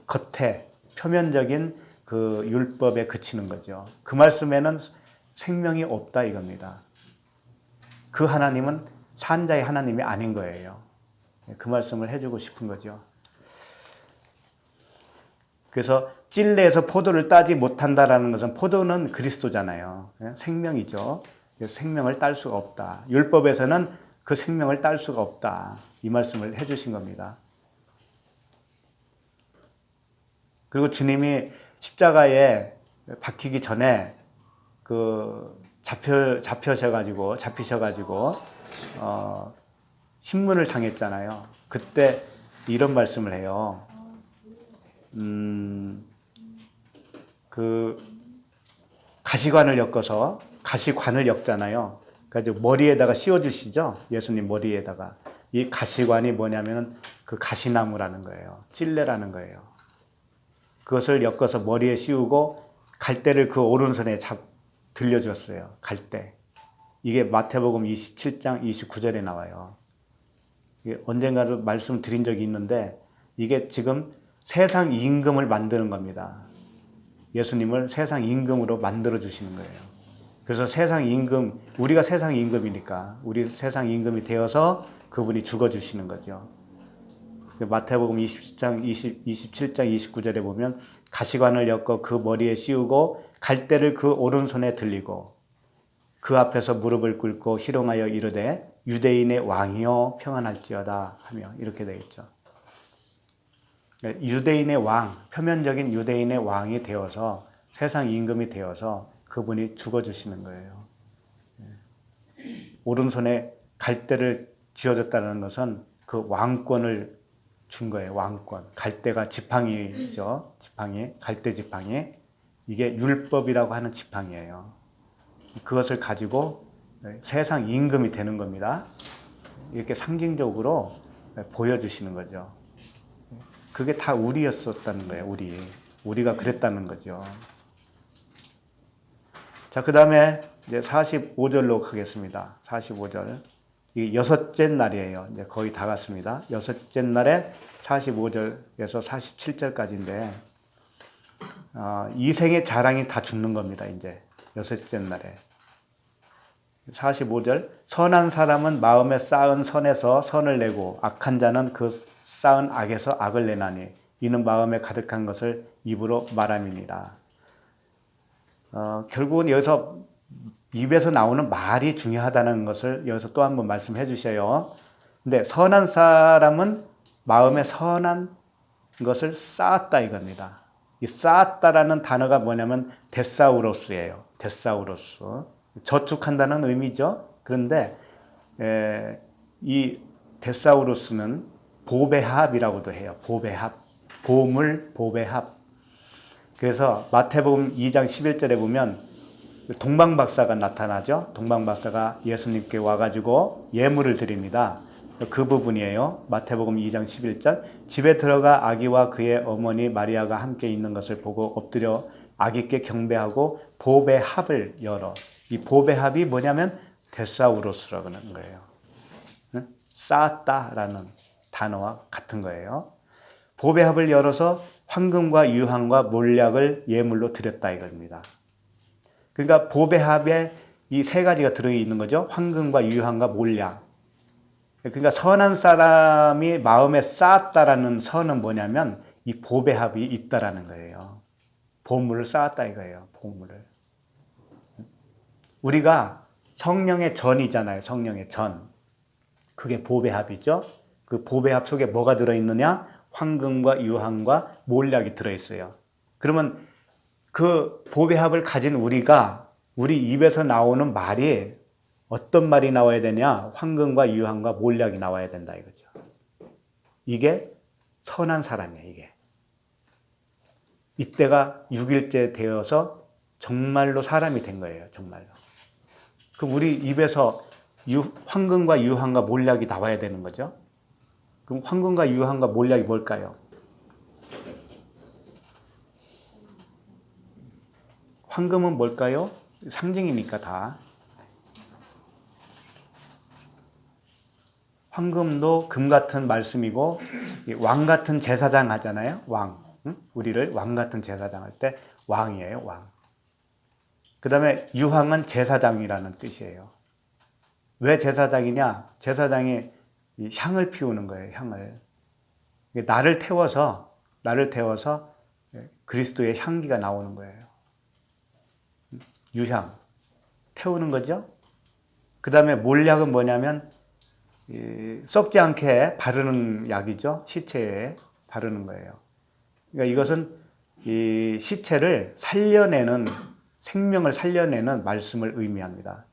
겉에 표면적인 그 율법에 그치는 거죠. 그 말씀에는 생명이 없다 이겁니다. 그 하나님은 산자의 하나님이 아닌 거예요. 그 말씀을 해주고 싶은 거죠. 그래서 찔레에서 포도를 따지 못한다라는 것은 포도는 그리스도잖아요. 생명이죠. 그래서 생명을 딸 수가 없다. 율법에서는 그 생명을 딸 수가 없다. 이 말씀을 해주신 겁니다. 그리고 주님이 십자가에 박히기 전에 그 잡히셔가지고 신문을 당했잖아요. 그때 이런 말씀을 해요. 그 가시관을 엮어서 가시관을 엮잖아요. 그래서 머리에다가 씌워주시죠. 예수님 머리에다가. 이 가시관이 뭐냐면 그 가시나무라는 거예요. 찔레라는 거예요. 그것을 엮어서 머리에 씌우고 갈대를 그 오른손에 들려줬어요. 갈대. 이게 마태복음 27장 29절에 나와요. 언젠가도 말씀드린 적이 있는데 이게 지금 세상 임금을 만드는 겁니다. 예수님을 세상 임금으로 만들어 주시는 거예요. 그래서 세상 임금, 우리가 세상 임금이니까 우리 세상 임금이 되어서 그분이 죽어 주시는 거죠. 마태복음 27장 29절에 보면 가시관을 엮어 그 머리에 씌우고 갈대를 그 오른손에 들리고 그 앞에서 무릎을 꿇고 희롱하여 이르되 유대인의 왕이여 평안할지어다 하며 이렇게 되어 있죠. 유대인의 왕, 표면적인 유대인의 왕이 되어서 세상 임금이 되어서 그분이 죽어주시는 거예요. 오른손에 갈대를 쥐어줬다는 것은 그 왕권을 준 거예요. 왕권. 갈대가 지팡이죠. 지팡이, 갈대 지팡이. 이게 율법이라고 하는 지팡이에요. 그것을 가지고 세상 임금이 되는 겁니다. 이렇게 상징적으로 보여주시는 거죠. 그게 다 우리였었다는 거예요. 우리가 그랬다는 거죠. 자, 그 다음에 이제 45절로 가겠습니다. 45절. 이 여섯째 날이에요. 이제 거의 다 갔습니다. 여섯째 날에 45절에서 47절까지인데, 이생의 자랑이 다 죽는 겁니다. 이제 여섯째 날에. 45절. 선한 사람은 마음에 쌓은 선에서 선을 내고 악한 자는 그 쌓은 악에서 악을 내나니 이는 마음에 가득한 것을 입으로 말함이니라. 결국은 여기서 입에서 나오는 말이 중요하다는 것을 여기서 또 한번 말씀해 주셔요. 근데 선한 사람은 마음에 선한 것을 쌓았다 이겁니다. 이 쌓았다라는 단어가 뭐냐면 데사우로스예요. 데사우로스. 저축한다는 의미죠. 그런데 이 데사우로스는 보배합이라고도 해요. 보배합. 보물, 보배합. 그래서 마태복음 2장 11절에 보면 동방박사가 나타나죠. 동방박사가 예수님께 와가지고 예물을 드립니다. 그 부분이에요. 마태복음 2장 11절. 집에 들어가 아기와 그의 어머니 마리아가 함께 있는 것을 보고 엎드려 아기께 경배하고 보배 합을 열어. 이 보배 합이 뭐냐면 데사우로스라는 거예요. 쌓았다라는 단어와 같은 거예요. 보배 합을 열어서 황금과 유황과 몰약을 예물로 드렸다 이겁니다. 그러니까 보배 합에 이 세 가지가 들어있는 거죠. 황금과 유황과 몰약. 그러니까 선한 사람이 마음에 쌓았다라는 선은 뭐냐면 이 보배합이 있다라는 거예요. 보물을 쌓았다 이거예요. 보물을. 우리가 성령의 전이잖아요. 성령의 전. 그게 보배합이죠. 그 보배합 속에 뭐가 들어있느냐? 황금과 유황과 몰약이 들어있어요. 그러면 그 보배합을 가진 우리가 우리 입에서 나오는 말이 어떤 말이 나와야 되냐? 황금과 유황과 몰약이 나와야 된다 이거죠. 이게 선한 사람이에요. 이게. 이때가 6일째 되어서 정말로 사람이 된 거예요. 정말로. 그럼 우리 입에서 황금과 유황과 몰약이 나와야 되는 거죠. 그럼 황금과 유황과 몰약이 뭘까요? 황금은 뭘까요? 상징이니까 다. 황금도 금 같은 말씀이고 왕 같은 제사장 하잖아요. 왕. 우리를 왕 같은 제사장 할 때 왕이에요. 왕. 그 다음에 유황은 제사장이라는 뜻이에요. 왜 제사장이냐? 제사장이 향을 피우는 거예요. 향을. 나를 태워서 그리스도의 향기가 나오는 거예요. 유향. 태우는 거죠. 그 다음에 몰약은 뭐냐면 썩지 않게 바르는 약이죠. 시체에 바르는 거예요. 그러니까 이것은 이 시체를 살려내는, 생명을 살려내는 말씀을 의미합니다.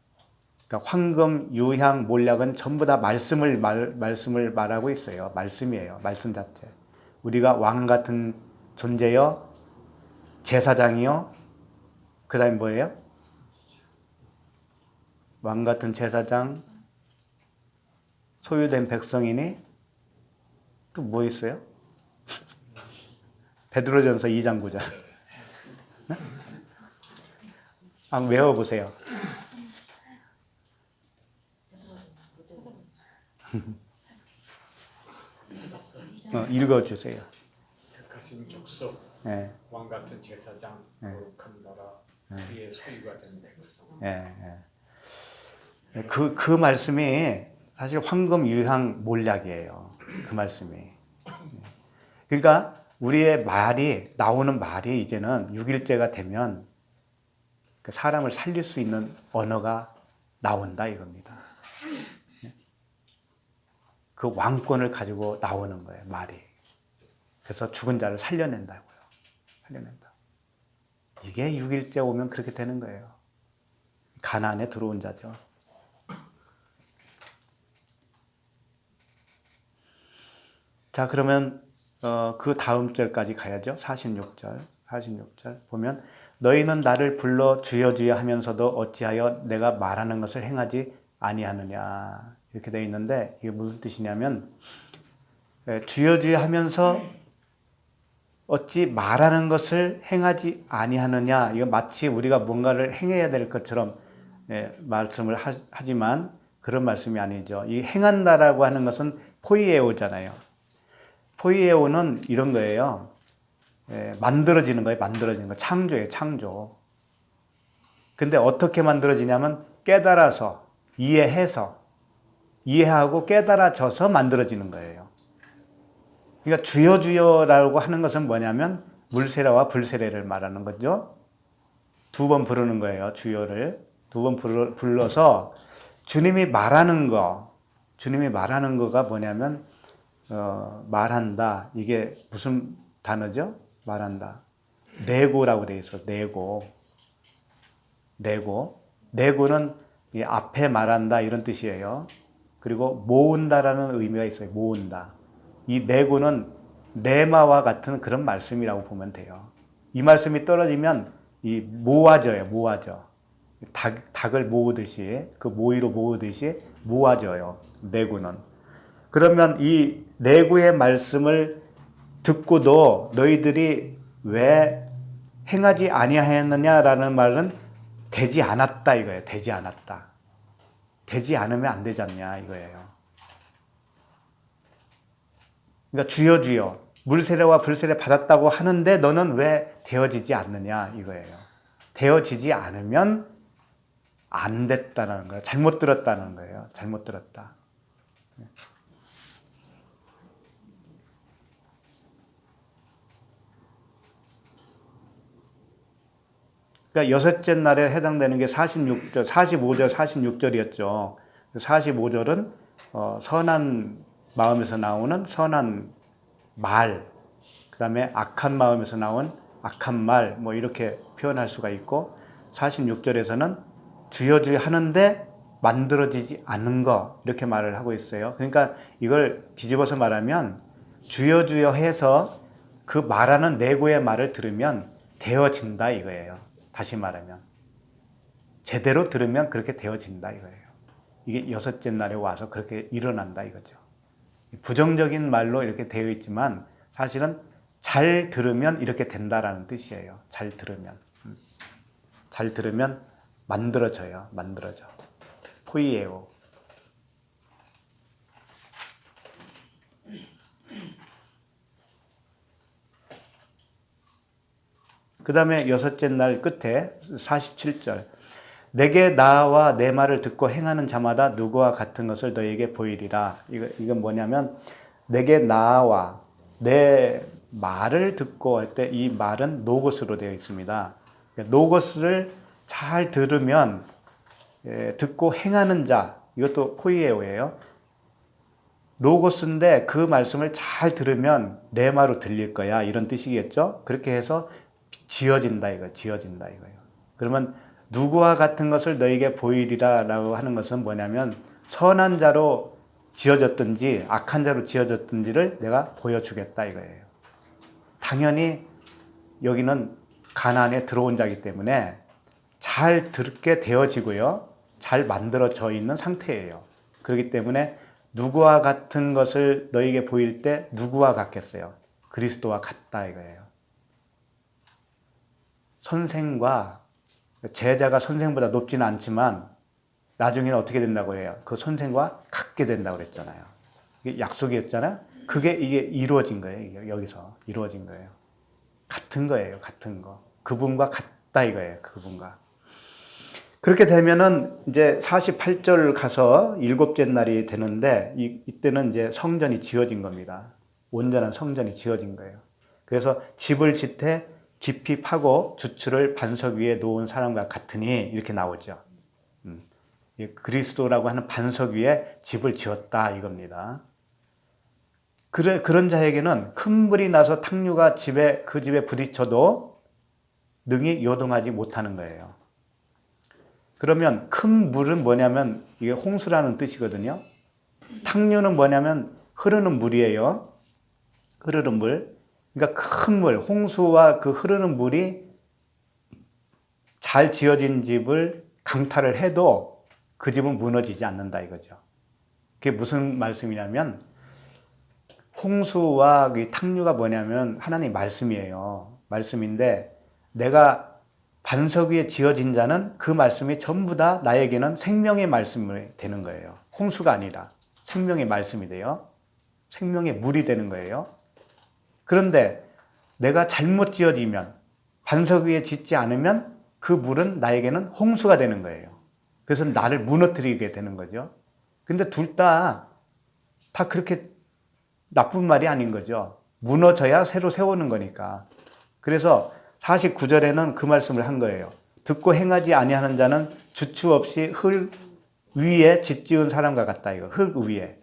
그러니까 황금, 유향, 몰약은 전부 다 말씀을 말하고 있어요. 말씀이에요. 말씀 자체. 우리가 왕 같은 존재요, 제사장이요, 그 다음에 뭐예요? 왕 같은 제사장, 소유된 백성이니 또 뭐 있어요? 베드로전서 2장 9절. 한번 외워보세요. 읽어주세요. 택하신 족속, 네. 왕 같은 제사장, 거룩한 나라, 그의 소유가 된 백성. 그 말씀이 사실 황금, 유향, 몰약이에요. 그 말씀이. 그러니까 우리의 나오는 말이 이제는 6일째가 되면 사람을 살릴 수 있는 언어가 나온다 이겁니다. 그 왕권을 가지고 나오는 거예요, 말이. 그래서 죽은 자를 살려낸다고요. 살려낸다. 이게 6일째 오면 그렇게 되는 거예요. 가나안에 들어온 자죠. 자, 그러면 그 다음 절까지 가야죠. 46절 보면 너희는 나를 불러 주여 주여 하면서도 어찌하여 내가 말하는 것을 행하지 아니하느냐 이렇게 되어 있는데 이게 무슨 뜻이냐면 주여 주여 하면서 어찌 말하는 것을 행하지 아니하느냐 이거 마치 우리가 뭔가를 행해야 될 것처럼 말씀을 하지만 그런 말씀이 아니죠. 이 행한다라고 하는 것은 포이에오잖아요. 포이에오는 이런 거예요. 만들어지는 거예요. 만들어지는 거. 창조예요. 창조. 근데 어떻게 만들어지냐면 깨달아서, 이해하고 깨달아져서 만들어지는 거예요. 그러니까 주여 주여라고 하는 것은 뭐냐면 물세례와 불세례를 말하는 거죠. 2번 부르는 거예요. 주여를. 2번 불러서 주님이 말하는 거가 뭐냐면 말한다. 이게 무슨 단어죠? 말한다. 내고라고 되어 있어. 내고는 앞에 말한다 이런 뜻이에요. 그리고 모은다라는 의미가 있어요. 모은다. 이 내고는 내마와 같은 그런 말씀이라고 보면 돼요. 이 말씀이 떨어지면 이 모아져요. 닭을 모으듯이 그 모이로 모으듯이 모아져요. 내고는. 그러면 이 내구의 말씀을 듣고도 너희들이 왜 행하지 아니하였느냐라는 말은 되지 않았다 이거예요. 되지 않았다. 되지 않으면 안 되지 않냐 이거예요. 그러니까 주여 주여 물세례와 불세례 받았다고 하는데 너는 왜 되어지지 않느냐 이거예요. 되어지지 않으면 안 됐다는 거예요. 잘못 들었다는 거예요. 잘못 들었다. 그러니까 여섯째 날에 해당되는 게 45절, 46절이었죠. 45절은 선한 마음에서 나오는 선한 말, 그 다음에 악한 마음에서 나온 악한 말, 뭐 이렇게 표현할 수가 있고, 46절에서는 주여 주여 하는데 만들어지지 않는 거, 이렇게 말을 하고 있어요. 그러니까 이걸 뒤집어서 말하면 주여 주여 해서 그 말하는 내구의 말을 들으면 되어진다 이거예요. 다시 말하면 제대로 들으면 그렇게 되어진다 이거예요. 이게 여섯째 날에 와서 그렇게 일어난다 이거죠. 부정적인 말로 이렇게 되어 있지만 사실은 잘 들으면 이렇게 된다라는 뜻이에요. 잘 들으면. 잘 들으면 만들어져요. 만들어져. 포이에오. 그 다음에 여섯째 날 끝에 47절. 내게 나와 내 말을 듣고 행하는 자마다 누구와 같은 것을 너에게 보이리라. 이건 뭐냐면 내게 나와 내 말을 듣고 할 때 이 말은 노고스로 되어 있습니다. 노고스를 잘 들으면 듣고 행하는 자, 이것도 포이에오예요. 노고스인데 그 말씀을 잘 들으면 내 말로 들릴 거야 이런 뜻이겠죠. 그렇게 해서 지어진다 이거, 지어진다 이거예요. 그러면 누구와 같은 것을 너에게 보이리라라고 하는 것은 뭐냐면 선한 자로 지어졌든지 악한 자로 지어졌든지를 내가 보여주겠다 이거예요. 당연히 여기는 가나안에 들어온 자이기 때문에 잘 듣게 되어지고요. 잘 만들어져 있는 상태예요. 그렇기 때문에 누구와 같은 것을 너에게 보일 때 누구와 같겠어요? 그리스도와 같다 이거예요. 선생과 제자가 선생보다 높지는 않지만 나중에는 어떻게 된다고 해요? 그 선생과 같게 된다고 그랬잖아요. 이게 약속이었잖아요. 이게 이루어진 거예요. 여기서 이루어진 거예요. 같은 거예요. 같은 거. 그분과 같다 이거예요. 그분과. 그렇게 되면은 이제 48절 가서 일곱째 날이 되는데 이때는 이제 성전이 지어진 겁니다. 온전한 성전이 지어진 거예요. 그래서 집을 짓되 깊이 파고 주추를 반석 위에 놓은 사람과 같으니 이렇게 나오죠. 그리스도라고 하는 반석 위에 집을 지었다 이겁니다. 그런 자에게는 큰 불이 나서 탕류가 그 집에 부딪혀도 능히 요동하지 못하는 거예요. 그러면 큰 물은 뭐냐면 이게 홍수라는 뜻이거든요. 탕류는 뭐냐면 흐르는 물이에요. 흐르는 물. 그러니까 큰 물, 홍수와 그 흐르는 물이 잘 지어진 집을 강탈을 해도 그 집은 무너지지 않는다 이거죠. 그게 무슨 말씀이냐면 홍수와 그 탕류가 뭐냐면 하나님 말씀이에요. 말씀인데 내가 반석 위에 지어진 자는 그 말씀이 전부 다 나에게는 생명의 말씀이 되는 거예요. 홍수가 아니라 생명의 말씀이 돼요. 생명의 물이 되는 거예요. 그런데 내가 잘못 지어지면 반석 위에 짓지 않으면 그 물은 나에게는 홍수가 되는 거예요. 그래서 나를 무너뜨리게 되는 거죠. 근데 둘 다 그렇게 나쁜 말이 아닌 거죠. 무너져야 새로 세우는 거니까. 그래서 49절에는 그 말씀을 한 거예요. 듣고 행하지 아니하는 자는 주추 없이 흙 위에 집 지은 사람과 같다 이거. 흙 위에.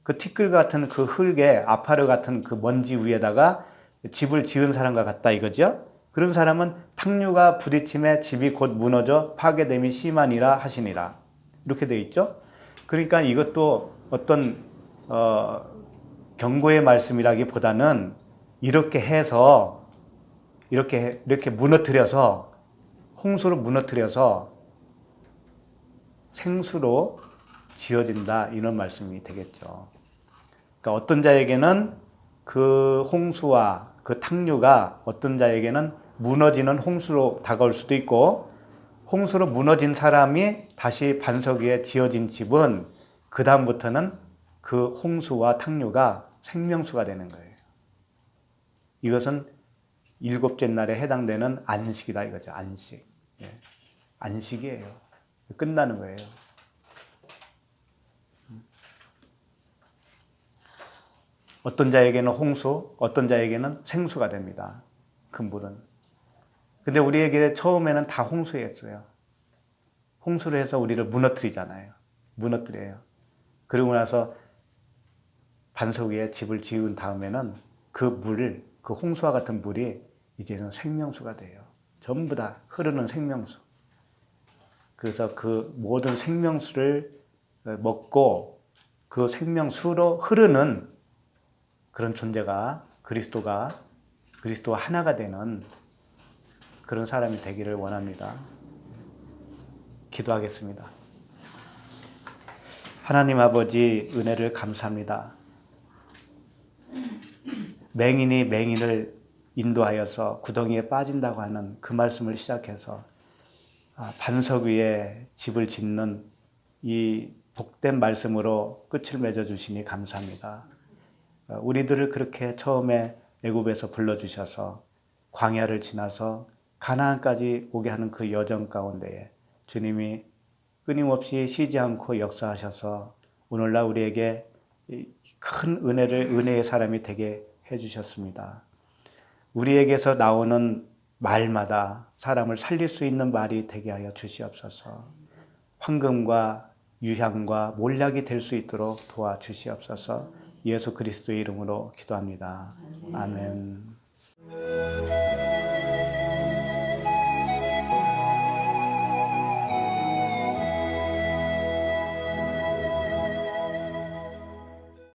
그 티끌 같은 그 흙에 아파르 같은 그 먼지 위에다가 집을 지은 사람과 같다 이거죠. 그런 사람은 탕류가 부딪힘에 집이 곧 무너져 파괴됨이 심하니라 하시니라. 이렇게 되어 있죠. 그러니까 이것도 어떤 경고의 말씀이라기보다는 이렇게 해서 이렇게 홍수로 무너뜨려서 생수로 지어진다, 이런 말씀이 되겠죠. 그러니까 어떤 자에게는 그 홍수와 그 탕류가 어떤 자에게는 무너지는 홍수로 다가올 수도 있고, 홍수로 무너진 사람이 다시 반석 위에 지어진 집은 그 다음부터는 그 홍수와 탕류가 생명수가 되는 거예요. 이것은 일곱째 날에 해당되는 안식이다 이거죠. 안식. 예. 안식이에요. 끝나는 거예요. 어떤 자에게는 홍수, 어떤 자에게는 생수가 됩니다. 그 물은. 근데 우리에게 처음에는 다 홍수였어요. 홍수를 해서 우리를 무너뜨리잖아요. 무너뜨려요. 그러고 나서 반석 위에 집을 지은 다음에는 그 물, 그 홍수와 같은 물이 이제는 생명수가 돼요. 전부 다 흐르는 생명수. 그래서 그 모든 생명수를 먹고 그 생명수로 흐르는 그런 존재가 그리스도와 하나가 되는 그런 사람이 되기를 원합니다. 기도하겠습니다. 하나님 아버지, 은혜를 감사합니다. 맹인이 맹인을 인도하여서 구덩이에 빠진다고 하는 그 말씀을 시작해서 반석 위에 집을 짓는 이 복된 말씀으로 끝을 맺어주시니 감사합니다. 우리들을 그렇게 처음에 애굽에서 불러주셔서 광야를 지나서 가나안까지 오게 하는 그 여정 가운데에 주님이 끊임없이 쉬지 않고 역사하셔서 오늘날 우리에게 큰 은혜의 사람이 되게 해주셨습니다. 우리에게서 나오는 말마다 사람을 살릴 수 있는 말이 되게 하여 주시옵소서. 황금과 유향과 몰약이 될 수 있도록 도와주시옵소서. 예수 그리스도의 이름으로 기도합니다. 아멘.